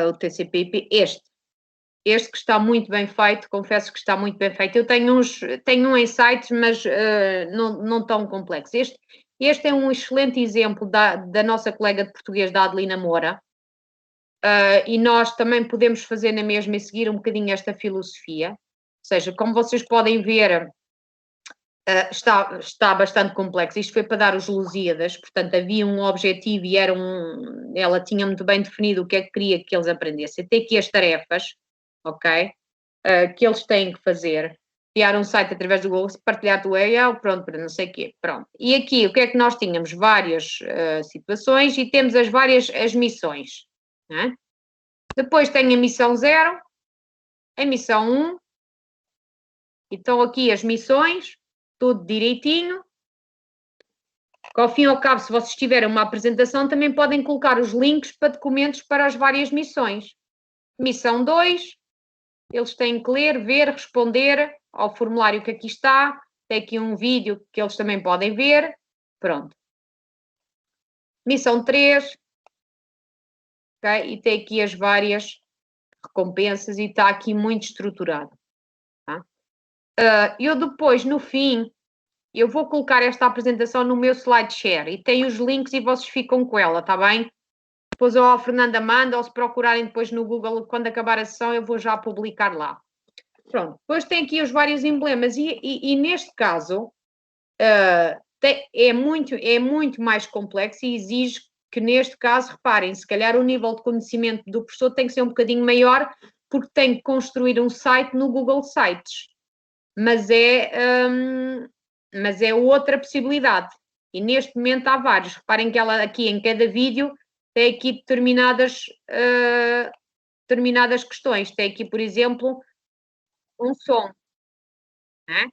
o TCP/IP, este que está muito bem feito, confesso que está muito bem feito. Eu tenho um em sites, mas não tão complexo. Este é um excelente exemplo da nossa colega de português, da Adelina Moura, e nós também podemos fazer na mesma e seguir um bocadinho esta filosofia. Ou seja, como vocês podem ver, está bastante complexo. Isto foi para dar os Lusíadas, portanto havia um objetivo e ela tinha muito bem definido o que é que queria que eles aprendessem. Tem aqui as tarefas, ok? Que eles têm que fazer. Criar um site através do Google, partilhar do URL, pronto, para não sei o quê, pronto. E aqui, o que é que nós tínhamos? Várias situações e temos as missões, né? Depois tem a missão 0, a missão 1, então aqui as missões, tudo direitinho. Que ao fim e ao cabo, se vocês tiverem uma apresentação, também podem colocar os links para documentos para as várias missões. Missão 2, eles têm que ler, ver, responder ao formulário que aqui está. Tem aqui um vídeo que eles também podem ver. Pronto. Missão 3. Okay? E tem aqui as várias recompensas e está aqui muito estruturado. Tá? Eu depois, no fim, eu vou colocar esta apresentação no meu SlideShare e tem os links e vocês ficam com ela, está bem? Depois ou a Fernanda manda, ou se procurarem depois no Google, quando acabar a sessão, eu vou já publicar lá. Pronto, depois tem aqui os vários emblemas e neste caso é muito mais complexo e exige que neste caso, reparem, se calhar o nível de conhecimento do professor tem que ser um bocadinho maior porque tem que construir um site no Google Sites. Mas é outra possibilidade. E neste momento há vários. Reparem que ela aqui em cada vídeo tem aqui determinadas questões. Tem aqui, por exemplo, um som. Né?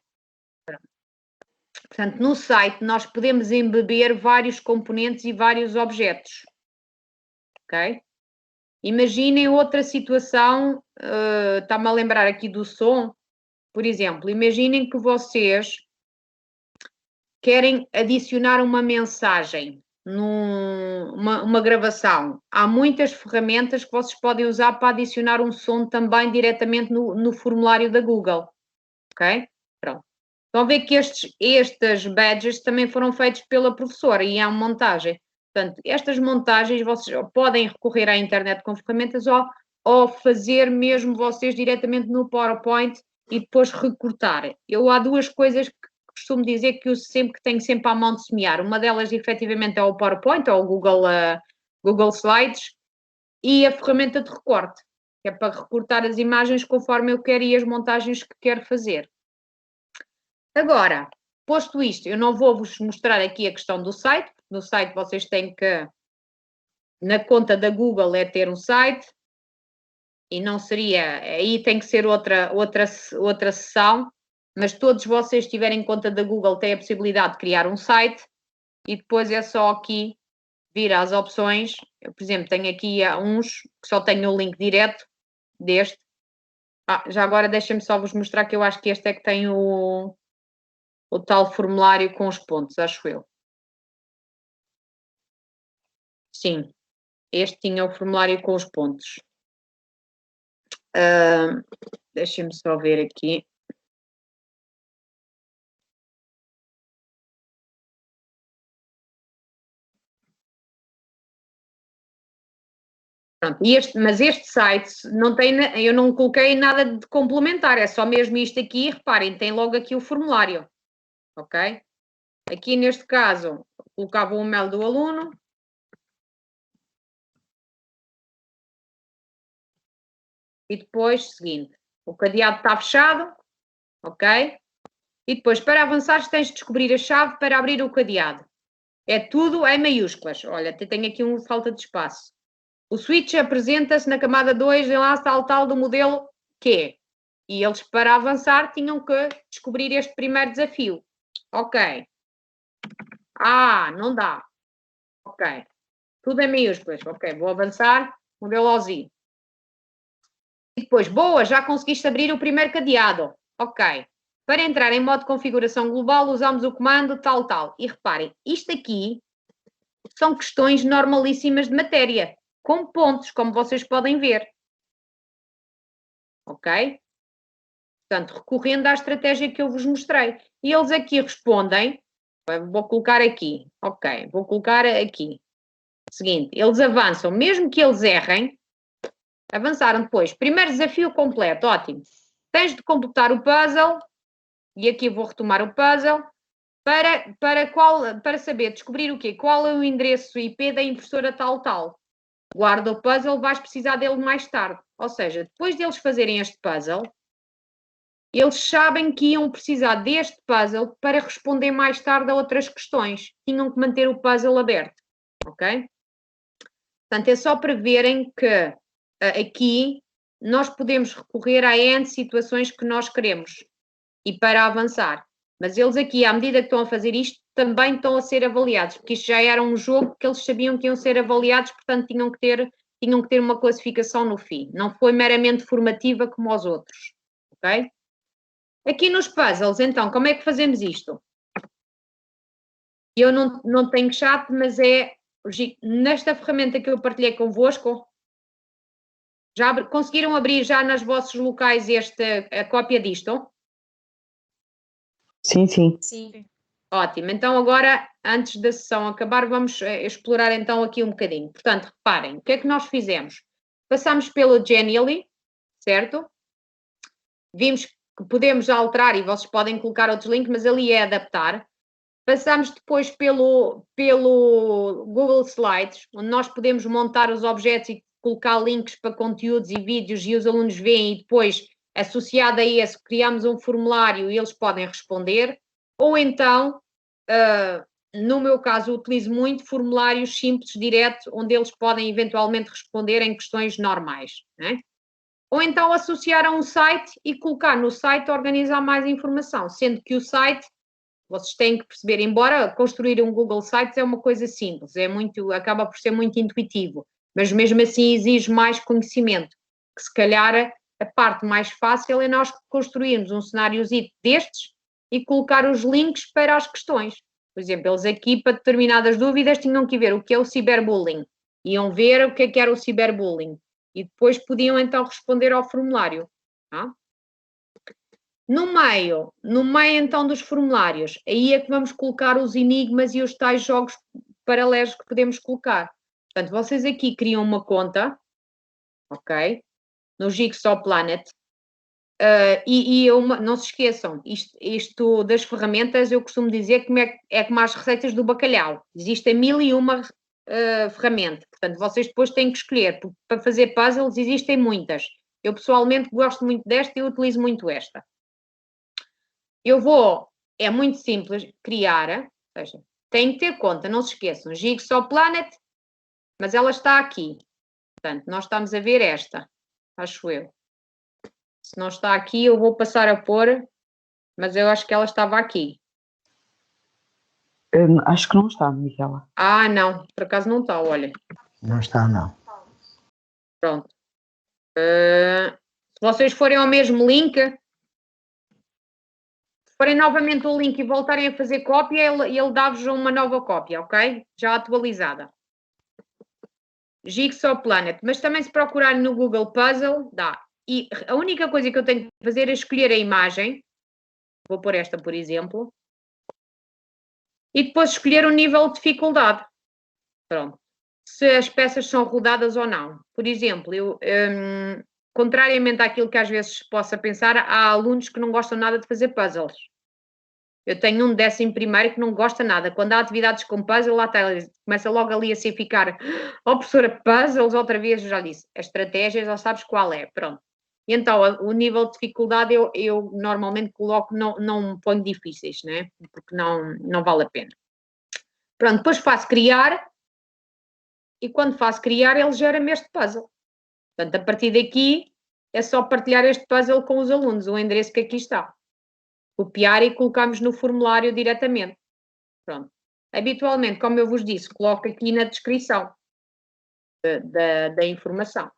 Portanto, no site nós podemos embeber vários componentes e vários objetos. Ok? Imaginem outra situação, está-me a lembrar aqui do som, por exemplo, imaginem que vocês querem adicionar uma mensagem numa gravação. Há muitas ferramentas que vocês podem usar para adicionar um som também diretamente no formulário da Google. Ok? Pronto. Estão a ver que estes badges também foram feitos pela professora e há uma montagem. Portanto, estas montagens vocês podem recorrer à internet com ferramentas ou fazer mesmo vocês diretamente no PowerPoint e depois recortar. Há duas coisas que costumo dizer que uso sempre, que tenho sempre à mão de semear. Uma delas, efetivamente, é o PowerPoint, ou o Google Slides, e a ferramenta de recorte, que é para recortar as imagens conforme eu quero e as montagens que quero fazer. Agora, posto isto, eu não vou vos mostrar aqui a questão do site. No site vocês têm que, na conta da Google, é ter um site, e não seria, aí tem que ser outra sessão. mas todos vocês que tiverem conta da Google têm a possibilidade de criar um site e depois é só aqui vir às opções. Eu, por exemplo, tenho aqui uns que só tenho o link direto deste. Já agora deixem-me só vos mostrar que eu acho que este é que tem o tal formulário com os pontos, acho eu. Sim, este tinha o formulário com os pontos. Deixem-me só ver aqui. Pronto, mas este site não tem, eu não coloquei nada de complementar, é só mesmo isto aqui. Reparem, tem logo aqui o formulário, ok? Aqui neste caso, colocava o e-mail do aluno. E depois, seguinte, o cadeado está fechado, ok? E depois, para avançar, tens de descobrir a chave para abrir o cadeado. É tudo em maiúsculas. Olha, tenho aqui falta de espaço. O switch apresenta-se na camada 2, enlace tal do modelo Q. E eles, para avançar, tinham que descobrir este primeiro desafio. Ok. Não dá. Ok. Tudo em maiúsculas. Ok, vou avançar. Modelo OSI. E depois, boa, já conseguiste abrir o primeiro cadeado. Ok. Para entrar em modo de configuração global, usamos o comando tal. E reparem, isto aqui são questões normalíssimas de matéria, com pontos, como vocês podem ver. Ok? Portanto, recorrendo à estratégia que eu vos mostrei. E eles aqui respondem, vou colocar aqui, ok, vou colocar aqui. Seguinte, eles avançam, mesmo que eles errem, avançaram depois. Primeiro desafio completo, ótimo. Tens de completar o puzzle, e aqui vou retomar o puzzle, para saber, descobrir o quê? Qual é o endereço IP da impressora tal. Guarda o puzzle, vais precisar dele mais tarde. Ou seja, depois deles fazerem este puzzle, eles sabem que iam precisar deste puzzle para responder mais tarde a outras questões. Tinham que manter o puzzle aberto, ok? Portanto, é só para verem que aqui nós podemos recorrer a N situações que nós queremos e para avançar. Mas eles aqui, à medida que estão a fazer isto, também estão a ser avaliados, porque isto já era um jogo que eles sabiam que iam ser avaliados, portanto tinham que ter uma classificação no fim. Não foi meramente formativa como os outros, ok? Aqui nos puzzles, então, como é que fazemos isto? Eu não tenho chat, mas nesta ferramenta que eu partilhei convosco, já conseguiram abrir já nos vossos locais a cópia disto? Sim. Ótimo. Então agora, antes da sessão acabar, vamos explorar então aqui um bocadinho. Portanto, reparem, o que é que nós fizemos? Passamos pelo Genially, certo? Vimos que podemos alterar, e vocês podem colocar outros links, mas ali é adaptar. Passamos depois pelo Google Slides, onde nós podemos montar os objetos e colocar links para conteúdos e vídeos e os alunos veem, e depois, associado a esse, criamos um formulário e eles podem responder. Ou então, no meu caso, utilizo muito formulários simples, direto, onde eles podem eventualmente responder em questões normais, né? Ou então associar a um site e colocar no site organizar mais informação, sendo que o site, vocês têm que perceber, embora construir um Google Sites é uma coisa simples, acaba por ser muito intuitivo, mas mesmo assim exige mais conhecimento, que se calhar a parte mais fácil é nós construirmos um cenáriozito destes e colocar os links para as questões. Por exemplo, eles aqui, para determinadas dúvidas, tinham que ver o que é o ciberbullying, iam ver o que era o ciberbullying, e depois podiam então responder ao formulário. Tá? No meio então dos formulários, aí é que vamos colocar os enigmas e os tais jogos paralelos que podemos colocar. Portanto, vocês aqui criam uma conta, ok? No Jigsaw Planet. Não se esqueçam, isto das ferramentas, eu costumo dizer que é como as receitas do bacalhau. Existem 1001 ferramentas. Portanto, vocês depois têm que escolher. Para fazer puzzles existem muitas. Eu pessoalmente gosto muito desta e utilizo muito esta. É muito simples criar, ou seja, tem que ter conta, não se esqueçam, Jigsaw Planet, mas ela está aqui. Portanto, nós estamos a ver esta, acho eu. Se não está aqui, eu vou passar a pôr mas eu acho que ela estava aqui. Acho que não está, Micaela. Ah, não, por acaso não está, olha. Não está, não. Pronto. Se vocês forem ao mesmo link, se forem novamente o link e voltarem a fazer cópia, ele dá-vos uma nova cópia, ok? Já atualizada. Jigsaw Planet. Mas também se procurarem no Google Puzzle, dá. E a única coisa que eu tenho que fazer é escolher a imagem. Vou pôr esta, por exemplo. E depois escolher o nível de dificuldade. Pronto. Se as peças são rodadas ou não. Por exemplo, contrariamente àquilo que às vezes se possa pensar, há alunos que não gostam nada de fazer puzzles. Eu tenho um 11º que não gosta nada. Quando há atividades com puzzle, lá está, começa logo ali a se ficar, professora, puzzles, outra vez, já disse, a estratégia já sabes qual é, pronto. E então, o nível de dificuldade eu normalmente coloco, não ponho difíceis, né? Porque não vale a pena. Pronto, depois faço criar, e quando faço criar, ele gera-me este puzzle. Portanto, a partir daqui, é só partilhar este puzzle com os alunos, o endereço que aqui está. Copiar e colocamos no formulário diretamente. Pronto. Habitualmente, como eu vos disse, coloco aqui na descrição da informação.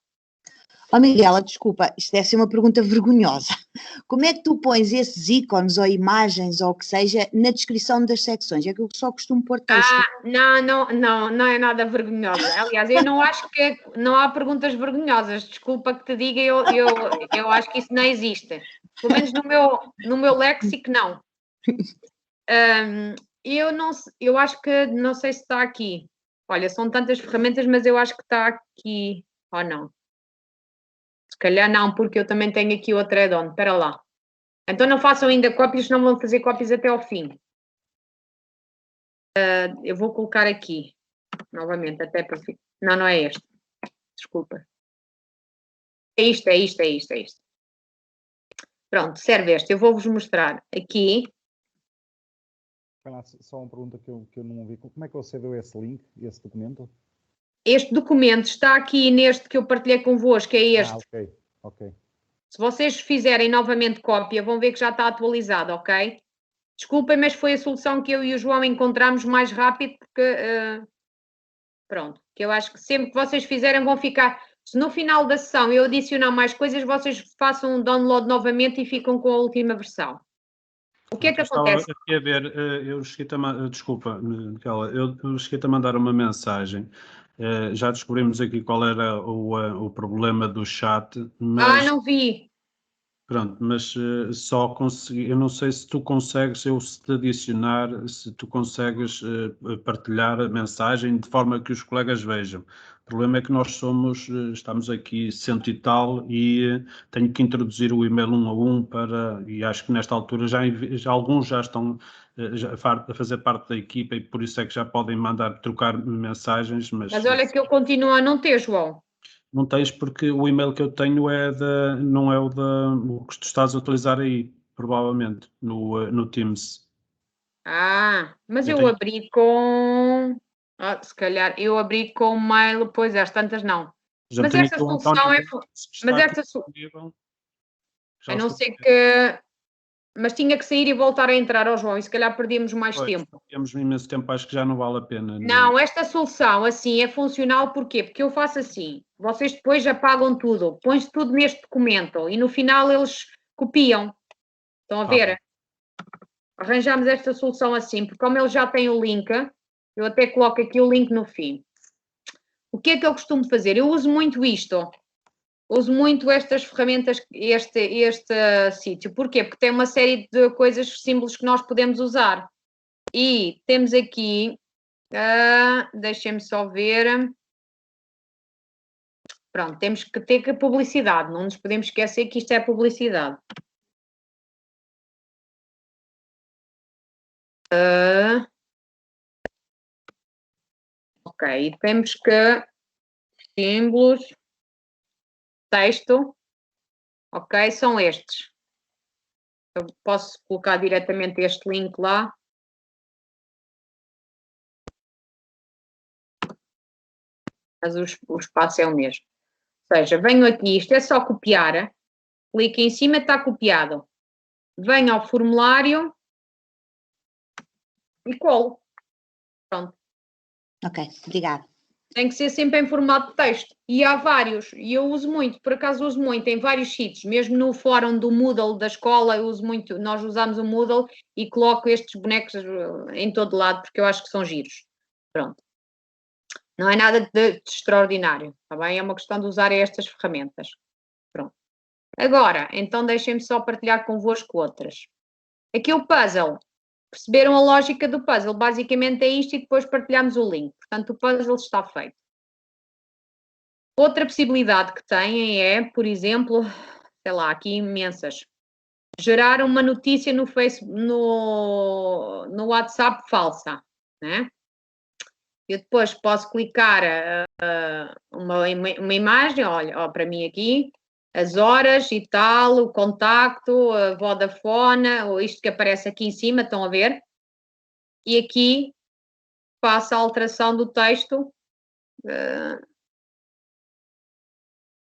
Oh, Miguela, desculpa, isto deve ser uma pergunta vergonhosa. Como é que tu pões esses ícones ou imagens ou o que seja na descrição das secções? É que eu só costumo pôr texto. Não é nada vergonhosa. Aliás, eu não acho que não há perguntas vergonhosas. Desculpa que te diga, eu acho que isso não existe. Pelo menos no meu léxico, não. Eu acho que, não sei se está aqui. Olha, são tantas ferramentas, mas eu acho que está aqui. Ou não? Se calhar não, porque eu também tenho aqui outro add-on. Espera lá. Então não façam ainda cópias, não vão fazer cópias até ao fim. Eu vou colocar aqui, novamente, até para... Não é este. Desculpa. É isto. Pronto, serve este. Eu vou-vos mostrar aqui. Só uma pergunta que eu não vi. Como é que você deu esse link, esse documento? Este documento está aqui neste que eu partilhei convosco, é este. Ok. Se vocês fizerem novamente cópia, vão ver que já está atualizado, ok? Desculpem, mas foi a solução que eu e o João encontramos mais rápido, porque, pronto, que eu acho que sempre que vocês fizerem vão ficar... Se no final da sessão eu adicionar mais coisas, vocês façam um download novamente e ficam com a última versão. O que é que acontece? Estava aqui a ver, eu cheguei-te a... Desculpa, Micaela, eu cheguei-te a mandar uma mensagem. Já descobrimos aqui qual era o problema do chat, mas... não vi. Pronto, mas só consegui... Eu não sei se tu consegues, se te adicionar, se tu consegues partilhar a mensagem de forma que os colegas vejam. O problema é que nós estamos aqui 100 e tal e tenho que introduzir o e-mail 1 a 1 e acho que nesta altura já alguns já estão a fazer parte da equipa e por isso é que já podem trocar mensagens. Mas olha que eu continuo a não ter, João. Não tens porque o e-mail que eu tenho não é o que tu estás a utilizar aí, provavelmente, no Teams. Mas eu abri com... se calhar eu abri com mail, pois às tantas não. Mas esta solução é... Mas esta solução... A não ser que... Mas tinha que sair e voltar a entrar ao João e se calhar perdíamos mais tempo. Temos imenso tempo, acho que já não vale a pena. Não, esta solução assim é funcional porquê? Porque eu faço assim, vocês depois apagam tudo, põe-se tudo neste documento e no final eles copiam. Estão a ver? Arranjamos esta solução assim, porque como ele já tem o link, eu até coloco aqui o link no fim. O que é que eu costumo fazer? Eu uso muito isto. Uso muito estas ferramentas, este sítio. Porquê? Porque tem uma série de coisas, símbolos que nós podemos usar. E temos aqui, deixem-me só ver. Pronto, temos que ter a publicidade. Não nos podemos esquecer que isto é publicidade. Ok, e temos que símbolos... Texto, ok, são estes. Eu posso colocar diretamente este link lá. Mas o espaço é o mesmo. Ou seja, venho aqui, isto é só copiar, clico em cima, está copiado. venho ao formulário e colo. Pronto. Ok, obrigada. Tem que ser sempre em formato de texto. E há vários, e eu uso muito, por acaso uso muito, em vários sítios, mesmo no fórum do Moodle da escola, eu uso muito, nós usamos o Moodle e coloco estes bonecos em todo lado, porque eu acho que são giros. Pronto. Não é nada de extraordinário, está bem? É uma questão de usar estas ferramentas. Pronto. Agora, então deixem-me só partilhar convosco outras. Aqui o puzzle. Perceberam a lógica do puzzle? Basicamente é isto e depois partilhamos o link. Portanto, o puzzle está feito. Outra possibilidade que têm é, por exemplo, sei lá, aqui imensas. Gerar uma notícia no Facebook, no WhatsApp falsa, né? Eu depois posso clicar uma imagem, olha, ó, para mim aqui, as horas e tal, o contacto, a Vodafone, ou isto que aparece aqui em cima, estão a ver? E aqui faço a alteração do texto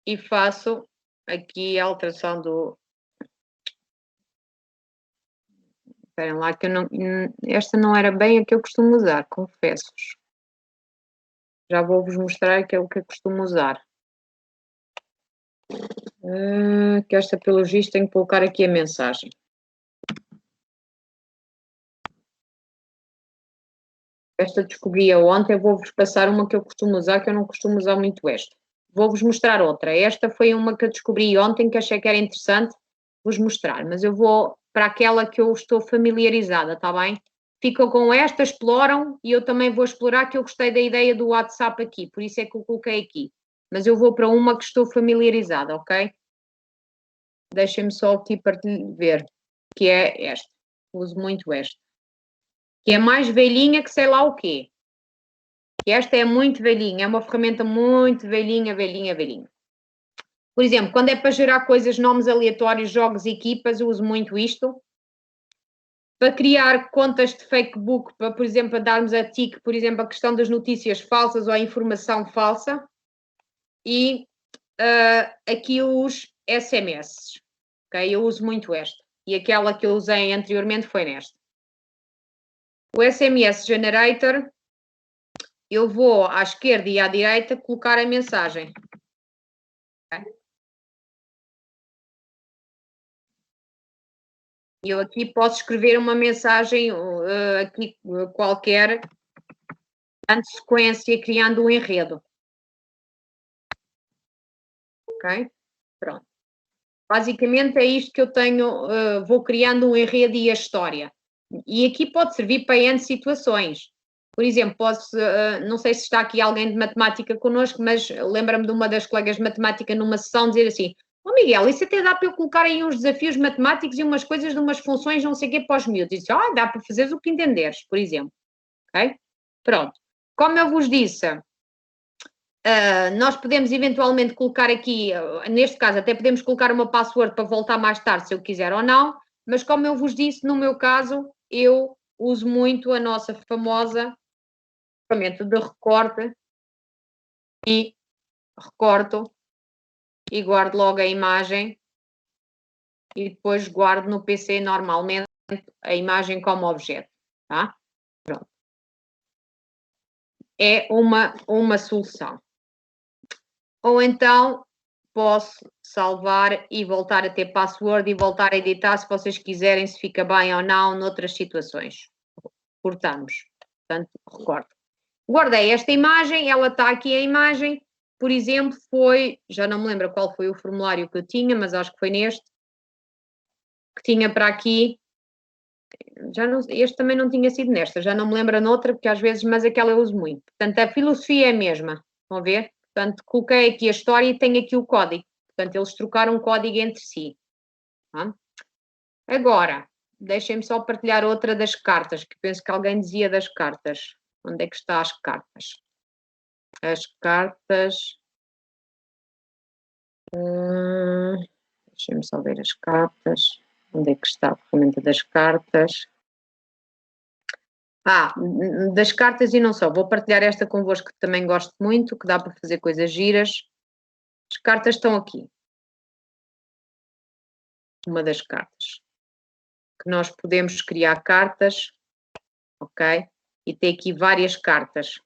e faço aqui a alteração do... Esperem lá que eu não... Esta não era bem a que eu costumo usar, confesso-vos. Já vou-vos mostrar que é o que eu costumo usar. Que esta, pelo visto, tenho que colocar aqui a mensagem. Esta descobri ontem, vou-vos passar uma que eu costumo usar, que eu não costumo usar muito esta. Vou-vos mostrar outra. Esta foi uma que eu descobri ontem, que achei que era interessante vos mostrar, mas eu vou para aquela que eu estou familiarizada, está bem? Ficam com esta, exploram, e eu também vou explorar, que eu gostei da ideia do WhatsApp aqui, por isso é que eu coloquei aqui. Mas eu vou para uma que estou familiarizada, ok? Deixem-me só aqui para ver, que é esta. Uso muito esta. Que é mais velhinha que sei lá o quê. Que esta é muito velhinha, é uma ferramenta muito velhinha. Por exemplo, quando é para gerar coisas, nomes aleatórios, jogos e equipas, eu uso muito isto. Para criar contas de Facebook, para, por exemplo, para darmos a TIC, por exemplo, a questão das notícias falsas ou a informação falsa. E aqui os SMS. Okay? Eu uso muito esta. E aquela que eu usei anteriormente foi nesta. O SMS Generator, eu vou à esquerda e à direita colocar a mensagem. Okay? Eu aqui posso escrever uma mensagem aqui qualquer, dando sequência, criando um enredo. Ok? Pronto. Basicamente é isto que eu tenho, vou criando um enredo e a história. E aqui pode servir para N situações. Por exemplo, posso, não sei se está aqui alguém de matemática connosco, mas lembra-me de uma das colegas de matemática numa sessão dizer assim: "Ó Miguel, isso até dá para eu colocar aí uns desafios matemáticos e umas coisas de umas funções, não sei o quê, para os miúdos." E disse: dá para fazeres o que entenderes, por exemplo. Ok? Pronto. Como eu vos disse, nós podemos eventualmente colocar aqui, neste caso até podemos colocar uma password para voltar mais tarde se eu quiser ou não, mas como eu vos disse, no meu caso, eu uso muito a nossa famosa ferramenta de recorte e recorto e guardo logo a imagem e depois guardo no PC normalmente a imagem como objeto, tá? Pronto. É uma solução. Ou então posso salvar e voltar a ter password e voltar a editar se vocês quiserem, se fica bem ou não, noutras situações. Cortamos. Portanto, recorto. Guardei esta imagem, ela está aqui a imagem, por exemplo, foi, já não me lembro qual foi o formulário que eu tinha, mas acho que foi neste, que tinha para aqui, já não, este também não tinha sido nesta, já não me lembro noutra, porque às vezes, mas aquela eu uso muito. Portanto, a filosofia é a mesma, vão ver? Portanto, coloquei aqui a história e tenho aqui o código. Portanto, eles trocaram o código entre si. Tá? Agora, deixem-me só partilhar outra das cartas, que penso que alguém dizia das cartas. Onde é que estão as cartas? As cartas... deixem-me só ver as cartas. Onde é que está a ferramenta das cartas? Das cartas e não só. Vou partilhar esta convosco que também gosto muito, que dá para fazer coisas giras. As cartas estão aqui. Uma das cartas. que nós podemos criar cartas, ok? E tem aqui várias cartas.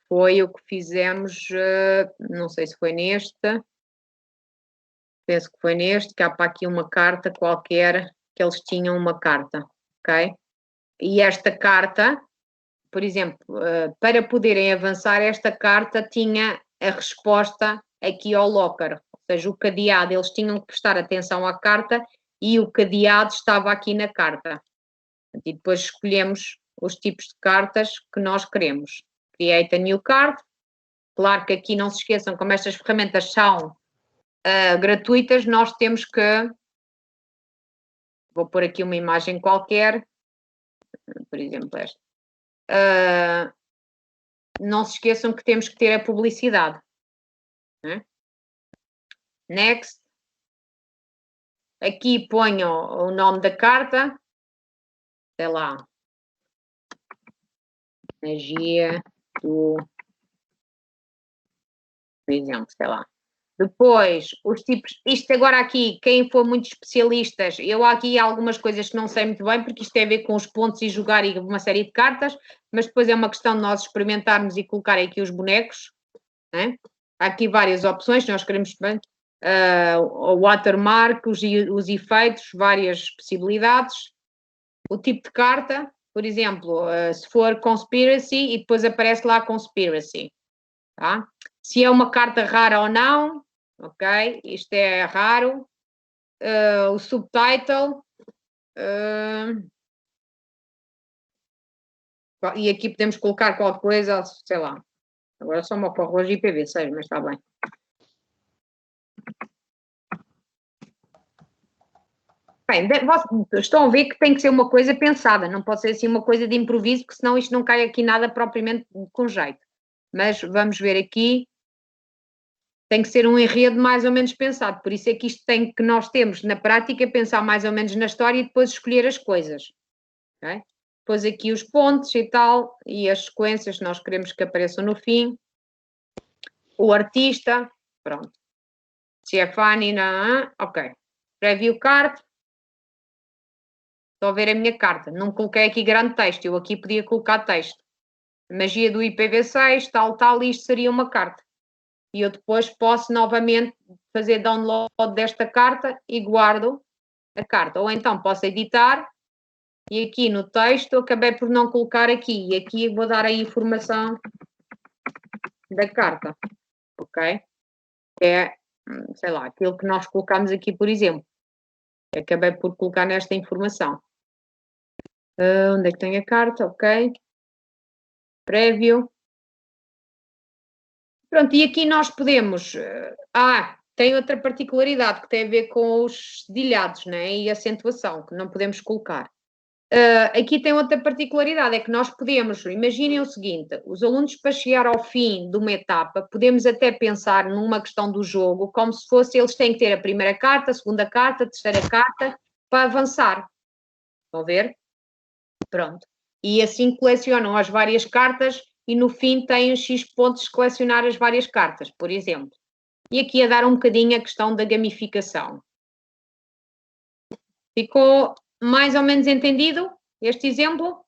Foi o que fizemos, não sei se foi neste, penso que foi neste, que há para aqui uma carta qualquer, que eles tinham uma carta, ok? E esta carta, por exemplo, para poderem avançar, esta carta tinha a resposta aqui ao locker, ou seja, o cadeado, eles tinham que prestar atenção à carta e o cadeado estava aqui na carta. E depois escolhemos os tipos de cartas que nós queremos. Create a new card. Claro que aqui não se esqueçam, como estas ferramentas são gratuitas, nós temos que... Vou pôr aqui uma imagem qualquer, por exemplo esta. Não se esqueçam que temos que ter a publicidade. Né? Next. Aqui ponho o nome da carta. Sei lá. Magia do... Por exemplo, sei lá. Depois, os tipos... Isto agora aqui, quem for muito especialistas, eu aqui há algumas coisas que não sei muito bem, porque isto tem a ver com os pontos e jogar e uma série de cartas, mas depois é uma questão de nós experimentarmos e colocar aqui os bonecos. Né? Há aqui várias opções, nós queremos bem, o watermark, os efeitos, várias possibilidades. O tipo de carta, por exemplo, se for conspiracy e depois aparece lá conspiracy. Tá? Se é uma carta rara ou não, ok? Isto é raro. O subtitle. E aqui podemos colocar qualquer coisa, sei lá. Agora só me ocorre hoje IPv6, mas está bem. Bem, estão a ver que tem que ser uma coisa pensada, não pode ser assim uma coisa de improviso, porque senão isto não cai aqui nada propriamente com jeito. Mas vamos ver aqui, tem que ser um enredo mais ou menos pensado, por isso é que isto tem que nós temos na prática, pensar mais ou menos na história e depois escolher as coisas. Okay? Depois aqui os pontos e tal, e as sequências que nós queremos que apareçam no fim. O artista, pronto. Se é funny, não, ok. Preview card. Estou a ver a minha carta. Não coloquei aqui grande texto. Eu aqui podia colocar texto. Magia do IPv6, tal, isto seria uma carta. E eu depois posso novamente fazer download desta carta e guardo a carta. Ou então posso editar e aqui no texto eu acabei por não colocar aqui. E aqui vou dar a informação da carta. Ok? É, sei lá, aquilo que nós colocamos aqui, por exemplo. Acabei por colocar nesta informação. Onde é que tem a carta? Ok. Preview. Pronto, e aqui nós podemos... tem outra particularidade que tem a ver com os cedilhados, né? E acentuação, que não podemos colocar. Aqui tem outra particularidade, é que nós podemos, imaginem o seguinte, os alunos para chegar ao fim de uma etapa, podemos até pensar numa questão do jogo, como se fosse, eles têm que ter a primeira carta, a segunda carta, a terceira carta, para avançar. Estão a ver? Pronto. E assim colecionam as várias cartas e no fim têm os X pontos de colecionar as várias cartas, por exemplo. E aqui a dar um bocadinho a questão da gamificação. Ficou mais ou menos entendido este exemplo?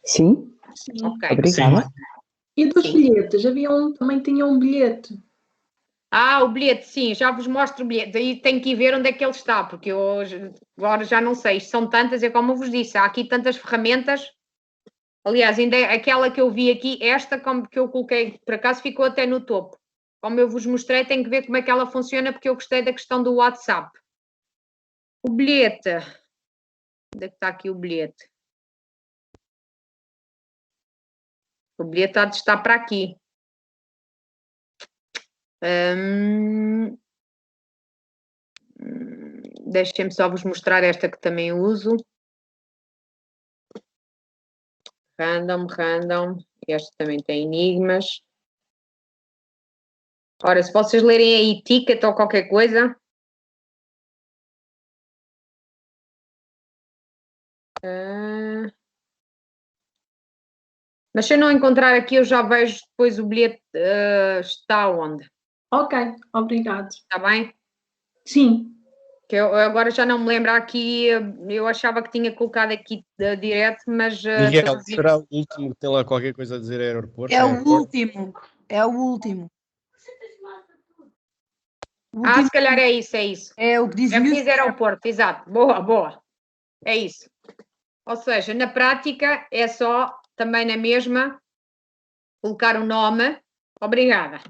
Sim. Ok. Obrigada. E dos bilhetes? Também tinha um bilhete. O bilhete, sim, já vos mostro o bilhete. Aí tenho que ir ver onde é que ele está, porque eu agora já não sei. Isto são tantas, é como eu vos disse, há aqui tantas ferramentas. Aliás, ainda aquela que eu vi aqui, esta como que eu coloquei, por acaso ficou até no topo. Como eu vos mostrei, tenho que ver como é que ela funciona, porque eu gostei da questão do WhatsApp. O bilhete. Onde é que está aqui o bilhete? O bilhete há de estar para aqui. Deixem-me só vos mostrar esta que também uso. Random. Este também tem enigmas. Ora, se vocês lerem aí ticket ou qualquer coisa... Mas se eu não encontrar aqui, eu já vejo depois o bilhete está onde. Ok, obrigado. Está bem? Sim. que eu agora já não me lembro aqui, eu achava que tinha colocado aqui direto, mas... Miguel, será o último que tem lá qualquer coisa a dizer aeroporto? É o último, é o último. Se calhar é isso. É o que diz aeroporto, exato. Boa. É isso. Ou seja, na prática é só, também na mesma, colocar o nome. Obrigada.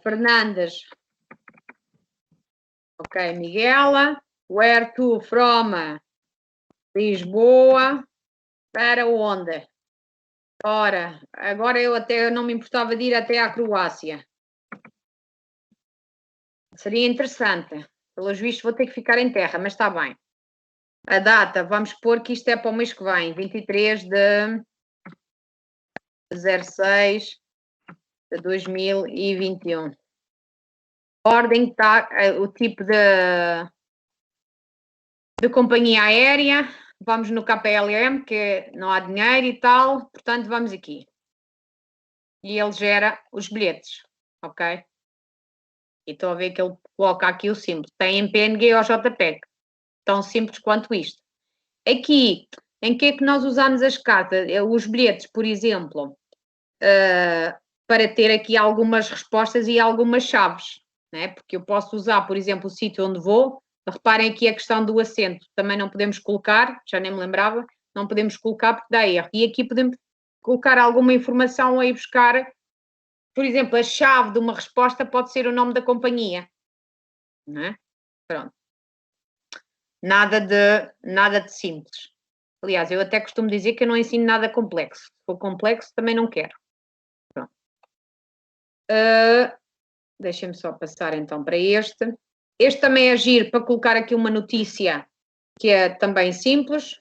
Fernandes. Ok, Miguela. Where to from? Lisboa. Para onde? Ora, agora eu até não me importava de ir até à Croácia. Seria interessante. Pelos vistos vou ter que ficar em terra, mas está bem. A data, vamos pôr que isto é para o mês que vem. 23 de 06 de 2021. Ordem está o tipo de companhia aérea. Vamos no KPLM, que não há dinheiro e tal. Portanto, vamos aqui. E ele gera os bilhetes. Ok? E estou a ver que ele coloca aqui o símbolo. Tem em PNG ou JPEG. Tão simples quanto isto. Aqui, em que é que nós usamos as cartas? Os bilhetes, por exemplo, para ter aqui algumas respostas e algumas chaves. Né? Porque eu posso usar, por exemplo, o sítio onde vou. Reparem aqui a questão do assento. Também não podemos colocar, já nem me lembrava, não podemos colocar porque dá erro. E aqui podemos colocar alguma informação a ir buscar. Por exemplo, a chave de uma resposta pode ser o nome da companhia. Não é? Pronto. Nada de simples. Aliás, eu até costumo dizer que eu não ensino nada complexo. Se for complexo, também não quero. Pronto. Deixem-me só passar então para este. Este também é giro para colocar aqui uma notícia que é também simples.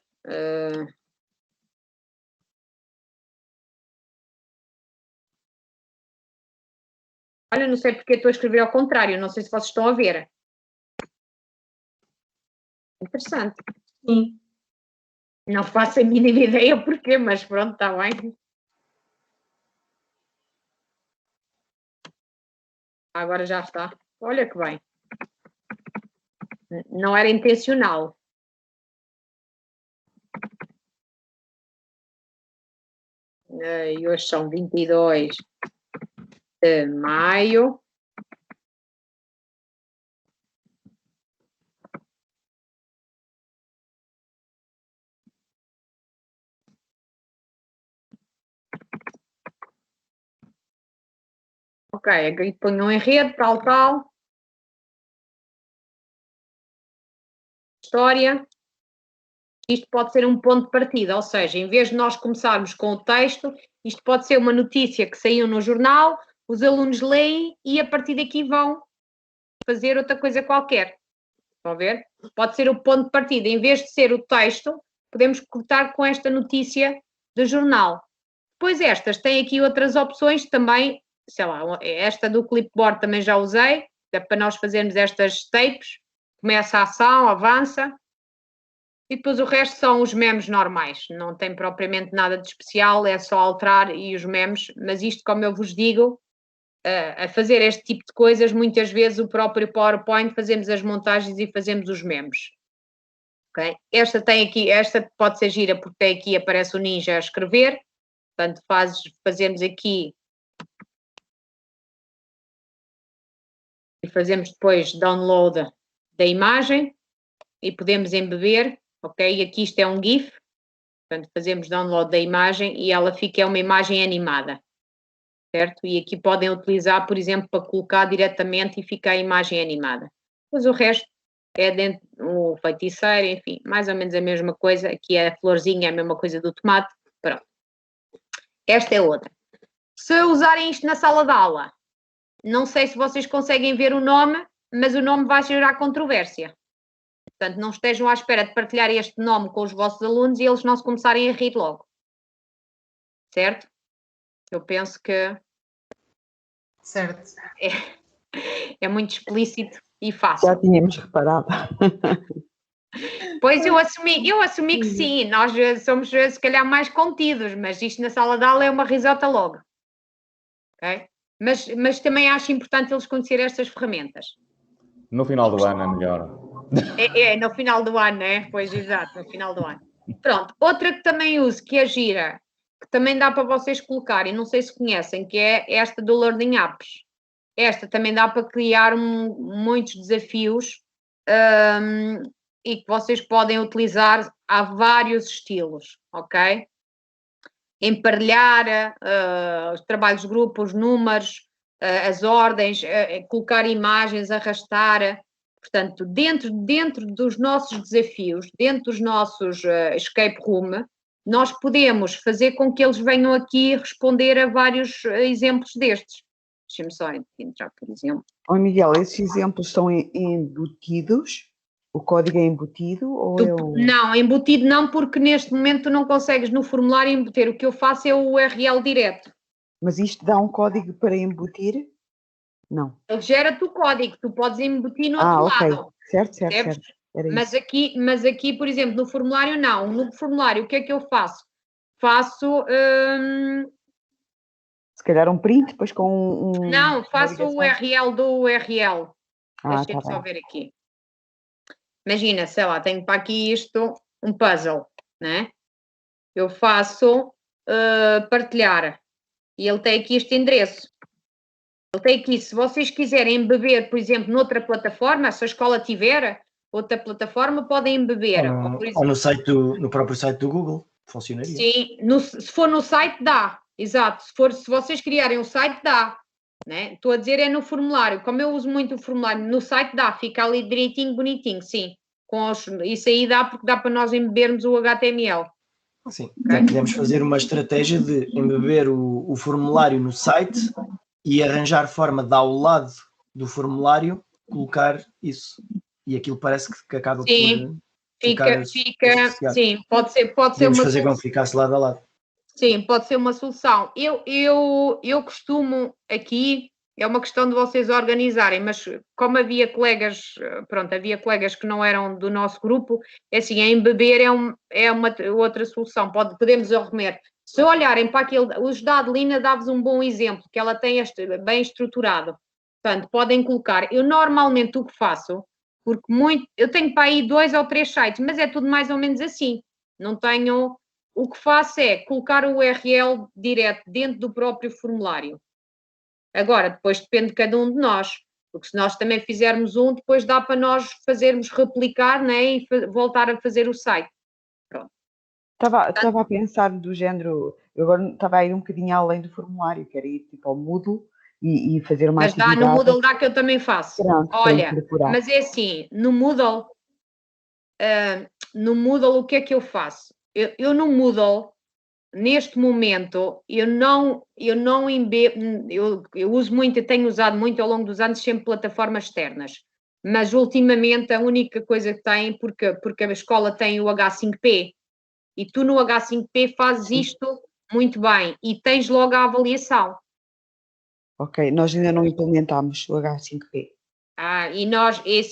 Olha, não sei porque estou a escrever ao contrário, não sei se vocês estão a ver. Interessante. Sim. Não faço a mínima ideia porquê, mas pronto, está bem. Agora já está. Olha que bem. Não era intencional. E hoje são 22 de maio. Ok, aqui ponho um enredo, tal. História. Isto pode ser um ponto de partida, ou seja, em vez de nós começarmos com o texto, isto pode ser uma notícia que saiu no jornal, os alunos leem e a partir daqui vão fazer outra coisa qualquer. Estão a ver? Pode ser o ponto de partida. Em vez de ser o texto, podemos cortar com esta notícia do jornal. Depois estas, têm aqui outras opções também, sei lá, esta do clipboard também já usei, é para nós fazermos estas tapes, começa a ação, avança, e depois o resto são os memes normais, não tem propriamente nada de especial, é só alterar e os memes, mas isto, como eu vos digo, a fazer este tipo de coisas, muitas vezes o próprio PowerPoint fazemos as montagens e fazemos os memes. Okay? Esta tem aqui, esta pode ser gira porque tem aqui, aparece o ninja a escrever, portanto fazemos aqui e fazemos depois download da imagem e podemos embeber, ok? Aqui isto é um GIF, portanto fazemos download da imagem e ela fica, é uma imagem animada. Certo? E aqui podem utilizar, por exemplo, para colocar diretamente e ficar a imagem animada. Mas o resto é dentro o feiticeiro, enfim, mais ou menos a mesma coisa. Aqui é a florzinha, é a mesma coisa do tomate. Pronto. Esta é outra. Se usarem isto na sala de aula, não sei se vocês conseguem ver o nome, mas o nome vai gerar controvérsia. Portanto, não estejam à espera de partilhar este nome com os vossos alunos e eles não se começarem a rir logo. Certo? Eu penso que certo. É muito explícito e fácil. Já tínhamos reparado. Pois eu assumi que sim, nós somos se calhar mais contidos, mas isto na sala de aula é uma risota logo. Okay? Mas também acho importante eles conhecerem estas ferramentas. No final do ano é melhor. No final do ano, né? Pois, exato, no final do ano. Pronto, outra que também uso, que é gira, que também dá para vocês colocarem, não sei se conhecem, que é esta do Learning Apps. Esta também dá para criar muitos desafios e que vocês podem utilizar a vários estilos, ok? Emparelhar os trabalhos de grupo, os números, as ordens, colocar imagens, arrastar. Portanto, dentro dos nossos desafios, dentro dos nossos escape room, nós podemos fazer com que eles venham aqui responder a vários exemplos destes. Deixa-me só entrar, por exemplo. Miguel, esses exemplos são embutidos? O código é embutido? Ou Não, embutido não, porque neste momento tu não consegues no formulário embutir. O que eu faço é o URL direto. Mas isto dá um código para embutir? Não. Ele gera-te o código, tu podes embutir no outro lado. Certo. Mas aqui, por exemplo, no formulário não. No formulário, o que é que eu faço? Faço... Se calhar um print, depois com Não, faço o URL do URL. Deixa-me só ver aqui. Imagina, sei lá, tenho para aqui isto, um puzzle, né? Eu faço partilhar. E ele tem aqui este endereço. Ele tem aqui, se vocês quiserem embeber, por exemplo, noutra plataforma, se a escola tiver outra plataforma, podem embeber. Ou no próprio site do Google, funcionaria. Sim, se for no site, dá. Exato, se vocês criarem um site, dá. Né? Estou a dizer é no formulário. Como eu uso muito o formulário, no site dá, fica ali direitinho, bonitinho, sim. Isso aí dá, porque dá para nós embebermos o HTML. Sim, já podemos fazer uma estratégia de embeber o formulário no site e arranjar forma de ao lado do formulário colocar isso. E aquilo parece que acaba por ficar sim, pode ser podemos fazer com que ficasse lado a lado. Sim, pode ser uma solução. Eu costumo aqui, é uma questão de vocês organizarem, mas como havia colegas que não eram do nosso grupo, é assim, a embeber é uma outra solução, podemos arrumar. Se olharem para aquele, o da Adelina dá-vos um bom exemplo, que ela tem bem estruturado. Portanto, podem colocar. Eu normalmente o que faço, porque eu tenho para aí 2 ou 3 sites, mas é tudo mais ou menos assim. Não tenho... O que faço é colocar o URL direto dentro do próprio formulário. Agora, depois depende de cada um de nós, porque se nós também fizermos depois dá para nós fazermos replicar, né, e voltar a fazer o site. Pronto. Estava a pensar do género, eu agora estava a ir um bocadinho além do formulário, quero ir tipo ao Moodle e fazer uma atividade. Mas no Moodle dá que eu também faço. Pronto, olha, mas é assim, no Moodle o que é que eu faço? Eu no Moodle, neste momento, eu uso muito, eu tenho usado muito ao longo dos anos sempre plataformas externas, mas ultimamente a única coisa que tem, porque a escola tem o H5P, e tu no H5P fazes isto muito bem, e tens logo a avaliação. Ok, nós ainda não implementámos o H5P.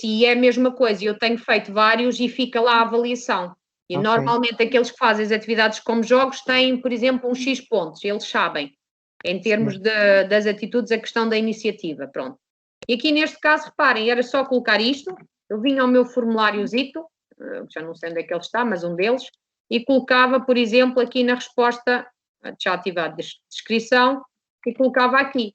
E é a mesma coisa, eu tenho feito vários e fica lá a avaliação. E normalmente aqueles que fazem as atividades como jogos têm, por exemplo, um X pontos, eles sabem, em termos das atitudes, a questão da iniciativa, pronto. E aqui neste caso, reparem, era só colocar isto, eu vinha ao meu formuláriozito, já não sei onde é que ele está, mas um deles, e colocava, por exemplo, aqui na resposta, já atividade de descrição, e colocava aqui,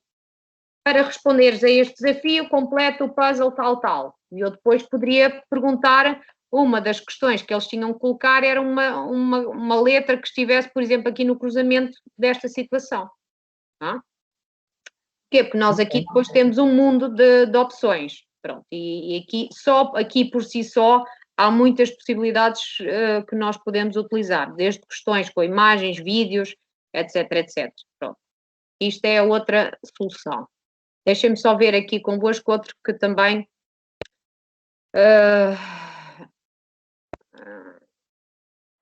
para responderes a este desafio, completa o puzzle tal. E eu depois poderia perguntar... Uma das questões que eles tinham que colocar era uma letra que estivesse, por exemplo, aqui no cruzamento desta situação. Porquê? Porque nós aqui depois temos um mundo de opções. Pronto, e aqui por si só há muitas possibilidades que nós podemos utilizar, desde questões com imagens, vídeos, etc. Pronto. Isto é outra solução. Deixem-me só ver aqui convosco outro que também...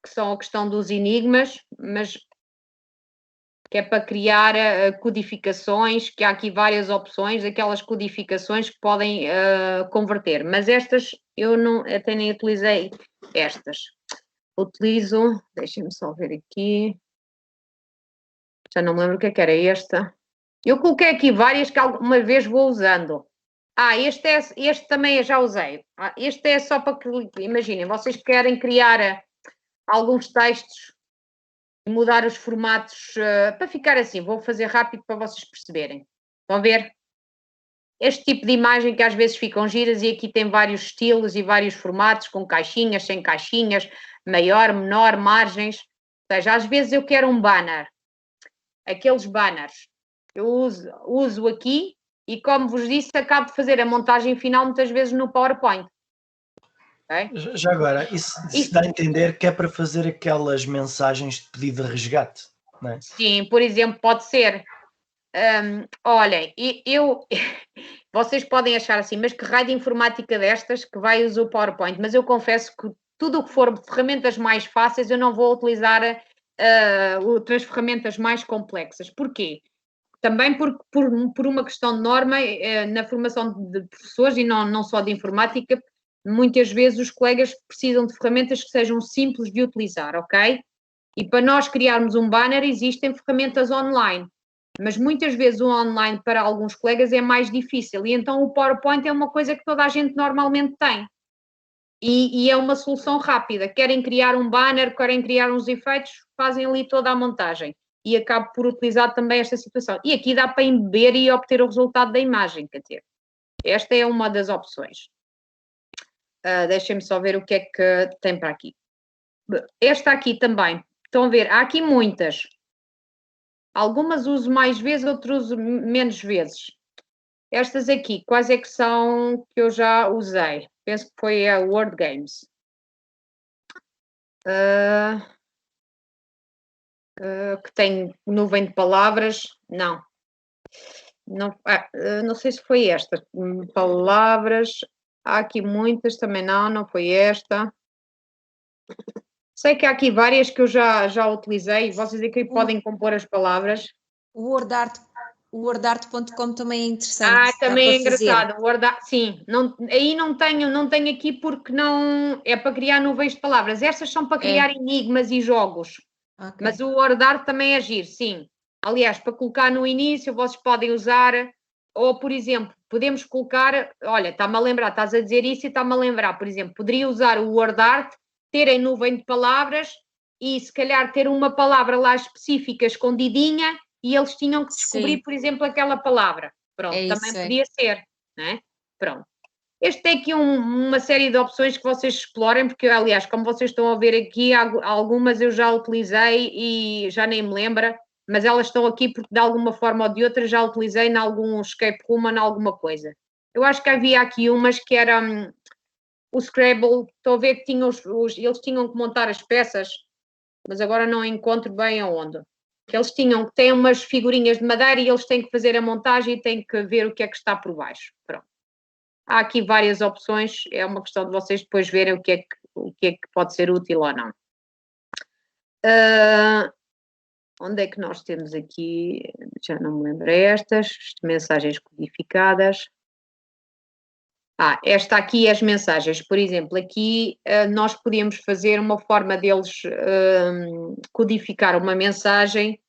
que são a questão dos enigmas, mas que é para criar codificações, que há aqui várias opções, aquelas codificações que podem converter, mas estas eu até nem utilizei estas. Utilizo, deixem-me só ver aqui, já não me lembro o que é que era esta. Eu coloquei aqui várias que alguma vez vou usando. Este também eu já usei. Este é só para que, imaginem, vocês querem criar alguns textos e mudar os formatos para ficar assim. Vou fazer rápido para vocês perceberem. Estão a ver? Este tipo de imagem que às vezes ficam giras e aqui tem vários estilos e vários formatos, com caixinhas, sem caixinhas, maior, menor, margens. Ou seja, às vezes eu quero um banner. Aqueles banners eu uso aqui e, como vos disse, acabo de fazer a montagem final muitas vezes no PowerPoint. Okay? Já agora, isso dá a entender que é para fazer aquelas mensagens de pedido de resgate, não é? Sim, por exemplo, pode ser... olhem, vocês podem achar assim, mas que raio de informática destas que vai usar o PowerPoint, mas eu confesso que tudo o que for ferramentas mais fáceis eu não vou utilizar outras ferramentas mais complexas. Porquê? Também por uma questão de norma na formação de professores e não só de informática, muitas vezes os colegas precisam de ferramentas que sejam simples de utilizar, ok? E para nós criarmos um banner existem ferramentas online. Mas muitas vezes o online para alguns colegas é mais difícil e então o PowerPoint é uma coisa que toda a gente normalmente tem e é uma solução rápida. Querem criar um banner, querem criar uns efeitos, fazem ali toda a montagem e acabo por utilizar também esta situação. E aqui dá para embeber e obter o resultado da imagem, quer dizer, esta é uma das opções. Deixem-me só ver o que é que tem para aqui. Esta aqui também, estão a ver, há aqui muitas. Algumas uso mais vezes, outras uso menos vezes. Estas aqui, quais é que são que eu já usei? Penso que foi a Word Games. Que tem nuvem de palavras. Não. Não sei se foi esta. Palavras. Há aqui muitas, também não foi esta. Sei que há aqui várias que eu já utilizei, vocês aqui podem compor as palavras. O wordart.com também é interessante. Também é engraçado. Sim, aí não tenho aqui porque não é para criar nuvens de palavras. Estas são para criar enigmas e jogos. Okay. Mas o WordArt também é giro, sim. Aliás, para colocar no início, vocês podem usar, ou por exemplo, podemos colocar, olha, está-me a lembrar, estás a dizer isso e está-me a lembrar, por exemplo, poderia usar o WordArt, ter em nuvem de palavras e se calhar ter uma palavra lá específica, escondidinha, e eles tinham que descobrir, sim, por exemplo, aquela palavra. Pronto, também podia ser, não é? Pronto. Este tem aqui uma série de opções que vocês explorem, porque, aliás, como vocês estão a ver aqui, algumas eu já utilizei e já nem me lembro, mas elas estão aqui porque de alguma forma ou de outra já utilizei em algum escape room ou em alguma coisa. Eu acho que havia aqui umas que eram... O Scrabble, estou a ver que eles tinham que montar as peças, mas agora não encontro bem aonde. Eles têm umas figurinhas de madeira e eles têm que fazer a montagem e têm que ver o que é que está por baixo. Pronto. Há aqui várias opções, é uma questão de vocês depois verem o que é que pode ser útil ou não. Onde é que nós temos aqui? Já não me lembro estas, mensagens codificadas. Esta aqui é as mensagens. Por exemplo, aqui nós podíamos fazer uma forma deles codificar uma mensagem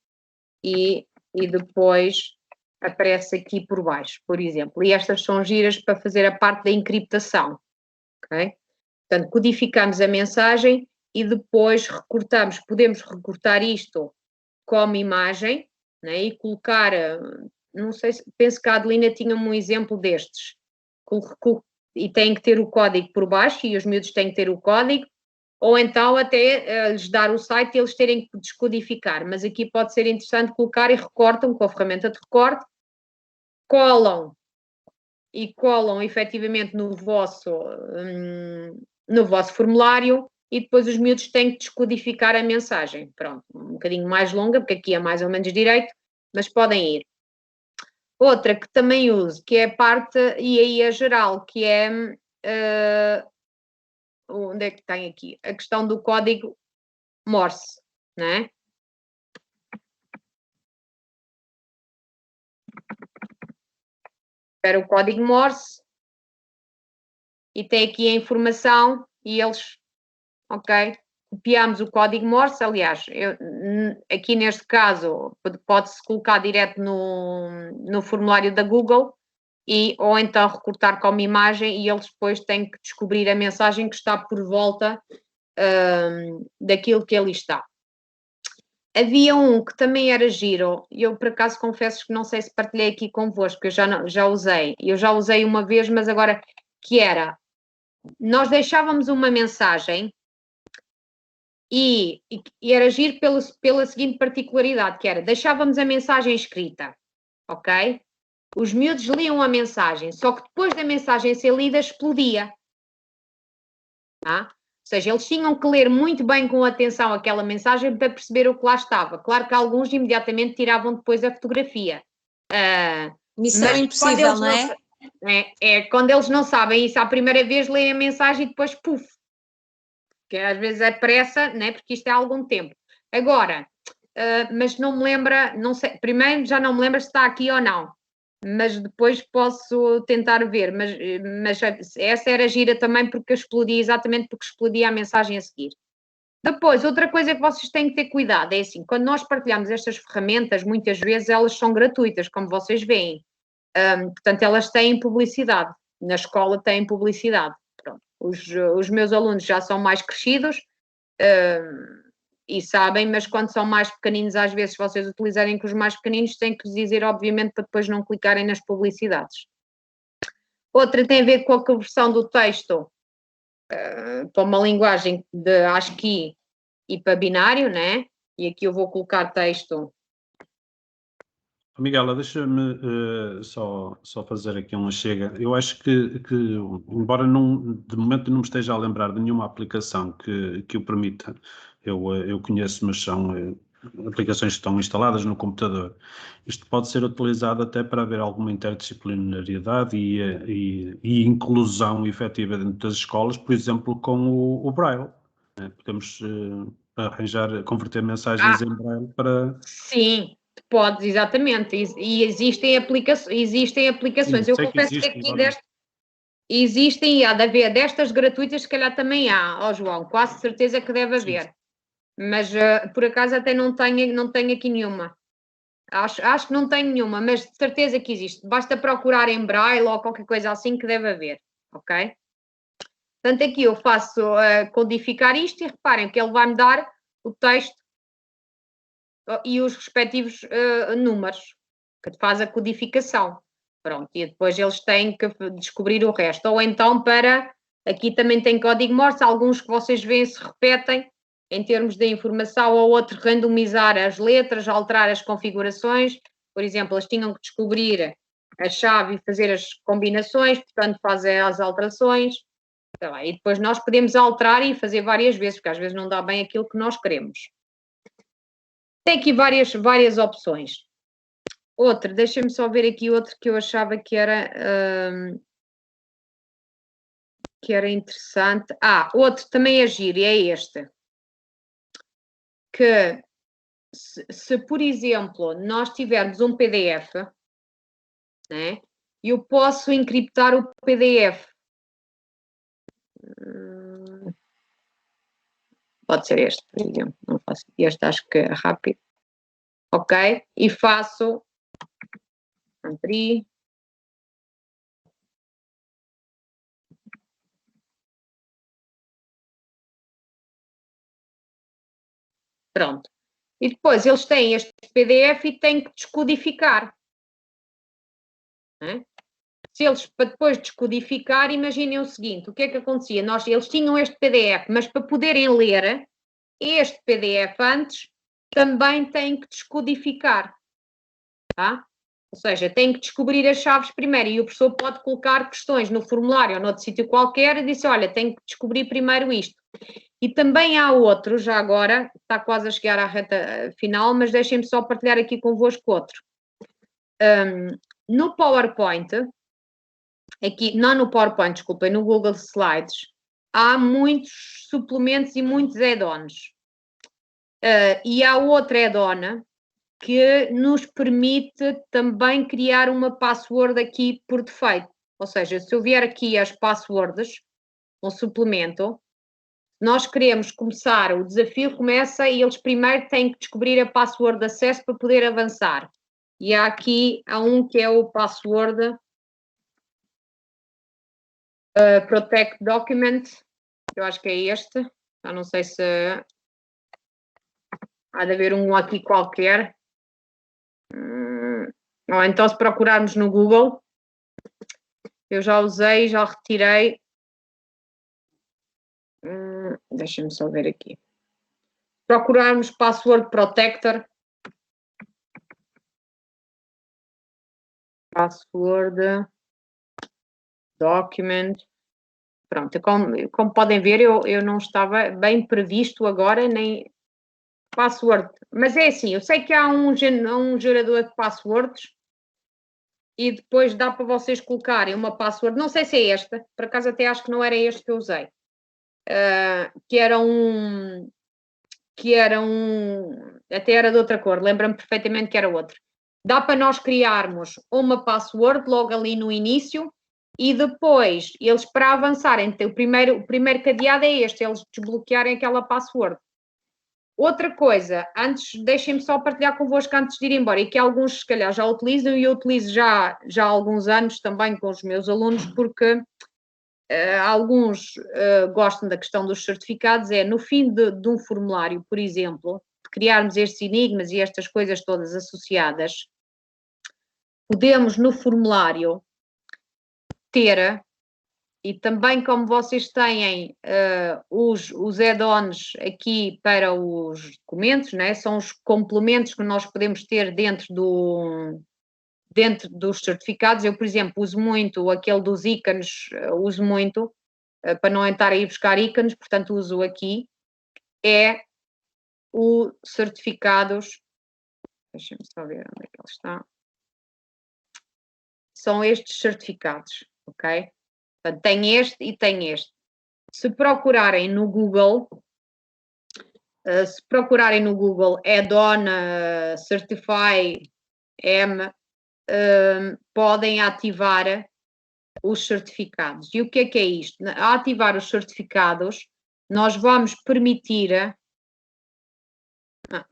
e depois aparece aqui por baixo, por exemplo. E estas são giras para fazer a parte da encriptação. Okay? Portanto, codificamos a mensagem e depois recortamos. Podemos recortar isto como imagem, né? E colocar, não sei, penso que a Adelina tinha um exemplo destes. E tem que ter o código por baixo e os miúdos têm que ter o código, ou então até lhes dar o site e eles terem que descodificar, mas aqui pode ser interessante colocar e recortam com a ferramenta de recorte, colam efetivamente no vosso formulário e depois os miúdos têm que descodificar a mensagem. Pronto, um bocadinho mais longa, porque aqui é mais ou menos direito, mas podem ir. Outra que também uso, que é a parte, e aí é geral, que é, onde é que tem aqui? A questão do código Morse, não é? Para o código Morse, e tem aqui a informação, e eles, ok, copiamos o código Morse, aliás, aqui neste caso pode-se colocar direto no formulário da Google ou então recortar como imagem e eles depois têm que descobrir a mensagem que está por volta daquilo que ali está. Havia um que também era giro, e eu por acaso confesso que não sei se partilhei aqui convosco, eu já usei uma vez, mas agora que era, nós deixávamos uma mensagem e era giro pela seguinte particularidade, que era, deixávamos a mensagem escrita, ok? Os miúdos liam a mensagem, só que depois da mensagem ser lida explodia. Tá? Ou seja, eles tinham que ler muito bem com atenção aquela mensagem para perceber o que lá estava. Claro que alguns imediatamente tiravam depois a fotografia. Missão impossível, não é? Quando eles não sabem isso à primeira vez, leem a mensagem e depois, puf, que às vezes é pressa, né? Porque isto é há algum tempo. Agora, mas não me lembra, não sei, primeiro já não me lembro se está aqui ou não, mas depois posso tentar ver, mas essa era gira também porque explodia, exatamente porque explodia a mensagem a seguir. Depois, outra coisa que vocês têm que ter cuidado é assim, quando nós partilhamos estas ferramentas, muitas vezes elas são gratuitas, como vocês veem, portanto elas têm publicidade, na escola têm publicidade. Pronto. Os meus alunos já são mais crescidos e sabem, mas quando são mais pequeninos, às vezes, se vocês utilizarem com os mais pequeninos, têm que lhes dizer, obviamente, para depois não clicarem nas publicidades. Outra tem a ver com a conversão do texto para uma linguagem de ASCII e para binário, né? E aqui eu vou colocar texto. Miguela, deixa-me só fazer aqui uma chega. Eu acho que embora de momento não me esteja a lembrar de nenhuma aplicação que o permita, eu conheço, mas são aplicações que estão instaladas no computador. Isto pode ser utilizado até para haver alguma interdisciplinariedade e inclusão efetiva dentro das escolas, por exemplo, com o Braille. Podemos converter mensagens em Braille para... Sim. Podes, exatamente, e existem aplicações. Sim, eu confesso que aqui existem e há de haver destas gratuitas, se calhar também há, João, quase certeza que deve haver, mas por acaso até não tenho aqui nenhuma, acho que não tenho nenhuma, mas de certeza que existe, basta procurar em Braille ou qualquer coisa assim que deve haver, ok? Portanto aqui eu faço codificar isto e reparem que ele vai-me dar o texto e os respectivos números, que faz a codificação. Pronto, e depois eles têm que descobrir o resto. Ou então aqui também tem código Morse, alguns que vocês veem se repetem em termos de informação, ou outro randomizar as letras, alterar as configurações. Por exemplo, eles tinham que descobrir a chave e fazer as combinações, portanto fazem as alterações. Tá bem. E depois nós podemos alterar e fazer várias vezes, porque às vezes não dá bem aquilo que nós queremos. Tem aqui várias opções. Outra, deixem-me só ver aqui outro que eu achava que era interessante. Outro também é giro, e é este. Que se por exemplo, nós tivermos um PDF, né, eu posso encriptar o PDF. Pode ser este, por exemplo. Não faço. Este acho que é rápido. Ok? E faço. Abrir. Pronto. E depois eles têm este PDF e têm que descodificar. Né? Se eles, para depois descodificar, imaginem o seguinte, o que é que acontecia? Eles tinham este PDF, mas para poderem ler este PDF antes, também têm que descodificar. Tá? Ou seja, têm que descobrir as chaves primeiro e o professor pode colocar questões no formulário ou noutro sítio qualquer e dizer, olha, tenho que descobrir primeiro isto. E também há outro, já agora, está quase a chegar à reta final, mas deixem-me só partilhar aqui convosco outro. No PowerPoint, aqui, não no PowerPoint, desculpem, no Google Slides, há muitos suplementos e muitos add-ons. E há outra add-on que nos permite também criar uma password aqui por defeito. Ou seja, se eu vier aqui as passwords, um suplemento, nós queremos começar, o desafio começa e eles primeiro têm que descobrir a password de acesso para poder avançar. E há um que é o password Protect Document, eu acho que é este, eu não sei se há de haver um aqui qualquer. Ou então se procurarmos no Google, eu já usei, já retirei. Deixa-me só ver aqui. Procurarmos Password Protector. Password Document. Pronto, como podem ver, eu não estava bem previsto agora, nem password. Mas é assim, eu sei que há um gerador de passwords e depois dá para vocês colocarem uma password. Não sei se é esta, por acaso até acho que não era este que eu usei. Que era um... até era de outra cor, lembro-me perfeitamente que era outro. Dá para nós criarmos uma password logo ali no início e depois, eles para avançarem, o primeiro cadeado é este, eles desbloquearem aquela password. Outra coisa, deixem-me só partilhar convosco antes de ir embora, e que alguns se calhar já utilizam, e eu utilizo já há alguns anos também com os meus alunos, porque alguns gostam da questão dos certificados, no fim de um formulário, por exemplo, de criarmos estes enigmas e estas coisas todas associadas, podemos no formulário ter, e também como vocês têm os add-ons aqui para os documentos, né? São os complementos que nós podemos ter dentro dos certificados. Eu, por exemplo, uso muito aquele dos ícones, uso muito, para não estar a ir buscar ícones, portanto uso aqui, é o certificados, deixem-me só ver onde é que ele está, são estes certificados, ok? Portanto, tem este e tem este. Se procurarem no Google, add-on Certify M, podem ativar os certificados. E o que é isto? A ativar os certificados, nós vamos permitir,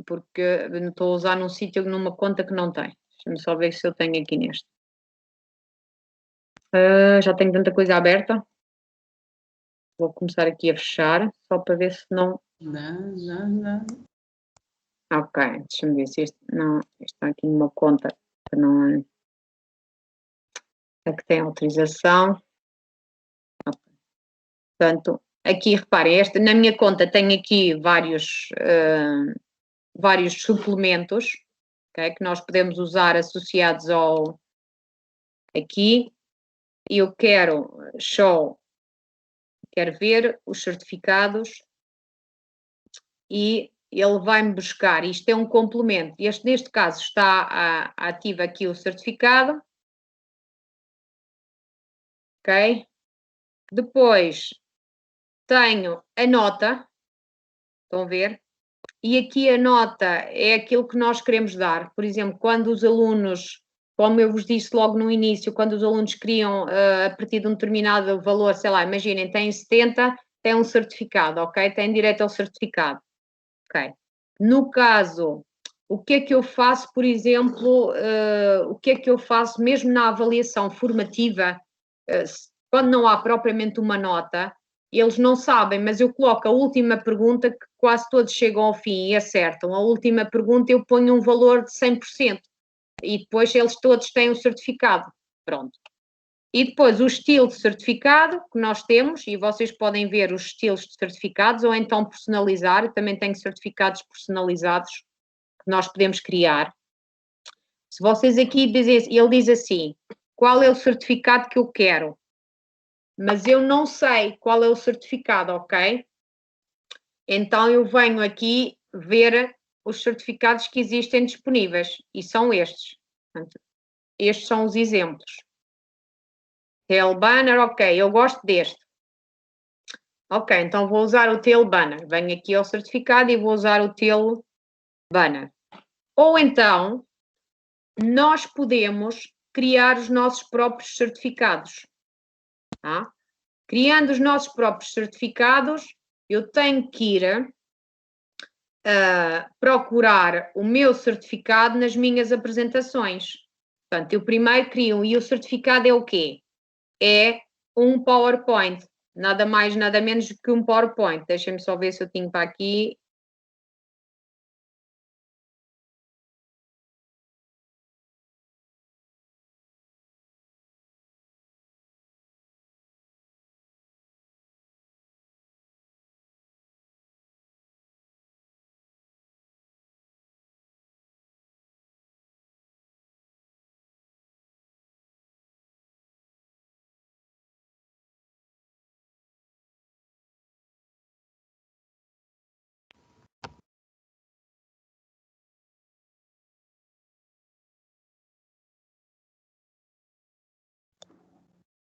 porque não estou a usar num sítio, numa conta que não tem. Deixa-me só ver se eu tenho aqui neste. Já tenho tanta coisa aberta. Vou começar aqui a fechar, só para ver se não... Não. Ok, deixa-me ver se este... Não, este está aqui numa conta que não é... que tem autorização. Okay. Portanto, aqui reparem, na minha conta tenho aqui vários suplementos, okay, que nós podemos usar associados ao... Aqui, eu quero ver os certificados e ele vai-me buscar. Isto é um complemento. Neste caso está ativo aqui o certificado. Ok? Depois tenho a nota. Estão a ver? E aqui a nota é aquilo que nós queremos dar. Por exemplo, quando os alunos, como eu vos disse logo no início, quando os alunos criam a partir de um determinado valor, sei lá, imaginem, têm 70, têm um certificado, ok? Têm direito ao certificado. Ok. No caso, o que é que eu faço, por exemplo, o que é que eu faço mesmo na avaliação formativa, quando não há propriamente uma nota, eles não sabem, mas eu coloco a última pergunta, que quase todos chegam ao fim e acertam. A última pergunta eu ponho um valor de 100%. E depois eles todos têm o certificado. Pronto. E depois o estilo de certificado que nós temos, e vocês podem ver os estilos de certificados, ou então personalizar. Eu também tenho certificados personalizados que nós podemos criar. Se vocês aqui dizem, ele diz assim, qual é o certificado que eu quero? Mas eu não sei qual é o certificado, ok? Então eu venho aqui ver os certificados que existem disponíveis, e são estes. Portanto, estes são os exemplos. Tail Banner, ok, eu gosto deste. Ok, então vou usar o Tail Banner. Venho aqui ao certificado e vou usar o Tail Banner. Ou então, nós podemos criar os nossos próprios certificados. Tá? Criando os nossos próprios certificados, eu tenho que ir procurar o meu certificado nas minhas apresentações. Portanto, eu primeiro crio, e o certificado é o quê? É um PowerPoint. Nada mais, nada menos que um PowerPoint. Deixem-me só ver se eu tenho para aqui.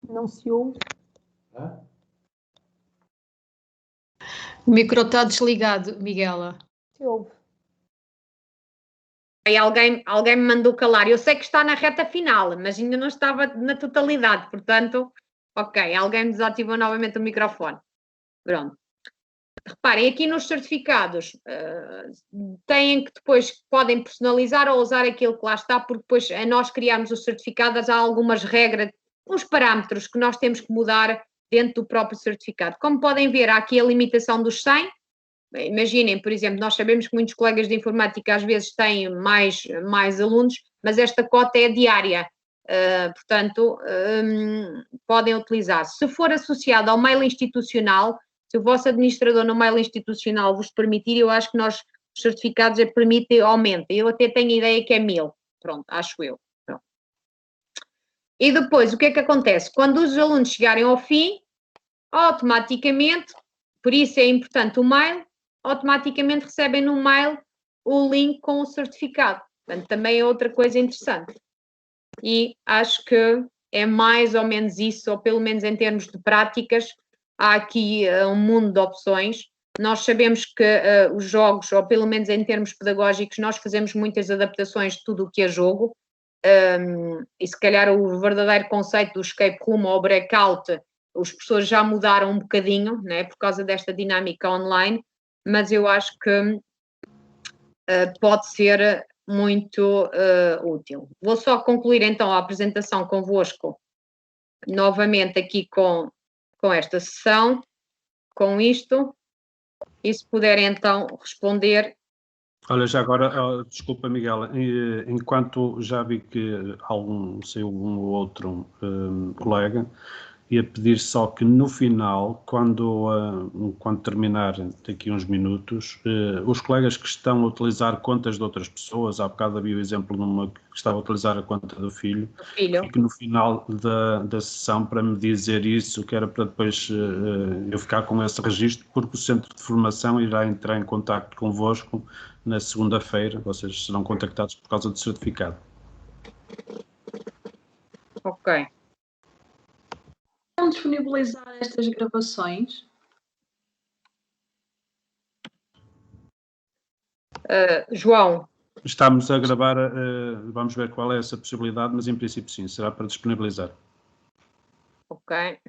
Não se ouve. O micro está desligado, Miguela. Se ouve. Aí alguém me mandou calar. Eu sei que está na reta final, mas ainda não estava na totalidade. Portanto, ok, alguém me desativou novamente o microfone. Pronto. Reparem, aqui nos certificados têm que depois podem personalizar ou usar aquilo que lá está, porque depois a nós criarmos os certificados há algumas regras, uns parâmetros que nós temos que mudar dentro do próprio certificado. Como podem ver, há aqui a limitação dos 100. Imaginem, por exemplo, nós sabemos que muitos colegas de informática às vezes têm mais alunos, mas esta cota é diária. Portanto, podem utilizar. Se for associado ao mail institucional, se o vosso administrador no mail institucional vos permitir, eu acho que nós, os certificados, permite aumenta. Eu até tenho a ideia que é 1000. Pronto, acho eu. Pronto. E depois, o que é que acontece? Quando os alunos chegarem ao fim, automaticamente, por isso é importante o mail, automaticamente recebem no mail o link com o certificado. Portanto, também é outra coisa interessante. E acho que é mais ou menos isso, ou pelo menos em termos de práticas, há aqui um mundo de opções. Nós sabemos que os jogos, ou pelo menos em termos pedagógicos, nós fazemos muitas adaptações de tudo o que é jogo, e se calhar o verdadeiro conceito do escape room ou breakout, os professores já mudaram um bocadinho, né, por causa desta dinâmica online, mas eu acho que pode ser muito útil. Vou só concluir então a apresentação convosco, novamente aqui com esta sessão, com isto, e se puderem então responder. Olha, já agora, desculpa, Miguel, enquanto já vi que saiu um ou outro colega, ia pedir só que no final, quando terminar daqui uns minutos, os colegas que estão a utilizar contas de outras pessoas, há bocado havia o exemplo numa que estava a utilizar a conta do filho, e que no final da sessão para me dizer isso, que era para depois eu ficar com esse registro, porque o Centro de Formação irá entrar em contacto convosco na segunda-feira, vocês serão contactados por causa do certificado. Ok. Vão disponibilizar estas gravações? João? Estamos a gravar, vamos ver qual é essa possibilidade, mas em princípio sim, será para disponibilizar. Ok.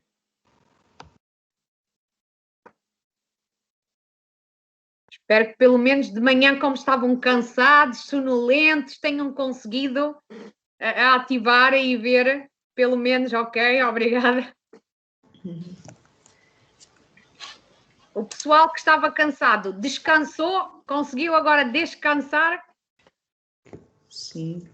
Espero que pelo menos de manhã, como estavam cansados, sonolentos, tenham conseguido ativar e ver, pelo menos, ok, obrigada. O pessoal que estava cansado descansou, conseguiu agora descansar? Sim.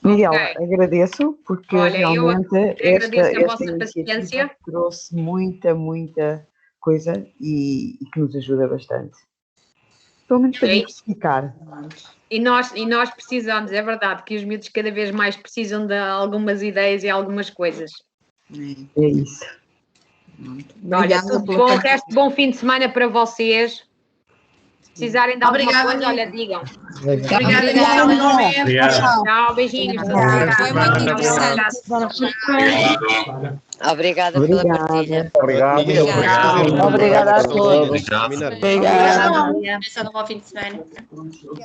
Miguel, agradeço, porque realmente esta iniciativa trouxe muita coisa e que nos ajuda bastante. Pelo menos para diversificar. E nós precisamos, é verdade, que os miúdos cada vez mais precisam de algumas ideias e algumas coisas. É isso. Olha, tudo bom, resto de bom fim de semana para vocês. Se precisarem de alguma coisa, olha, digam. Obrigada. Tchau, beijinhos. Foi muito interessante. Obrigada pela partilha. Obrigada a todos. Obrigada. Bom fim de semana.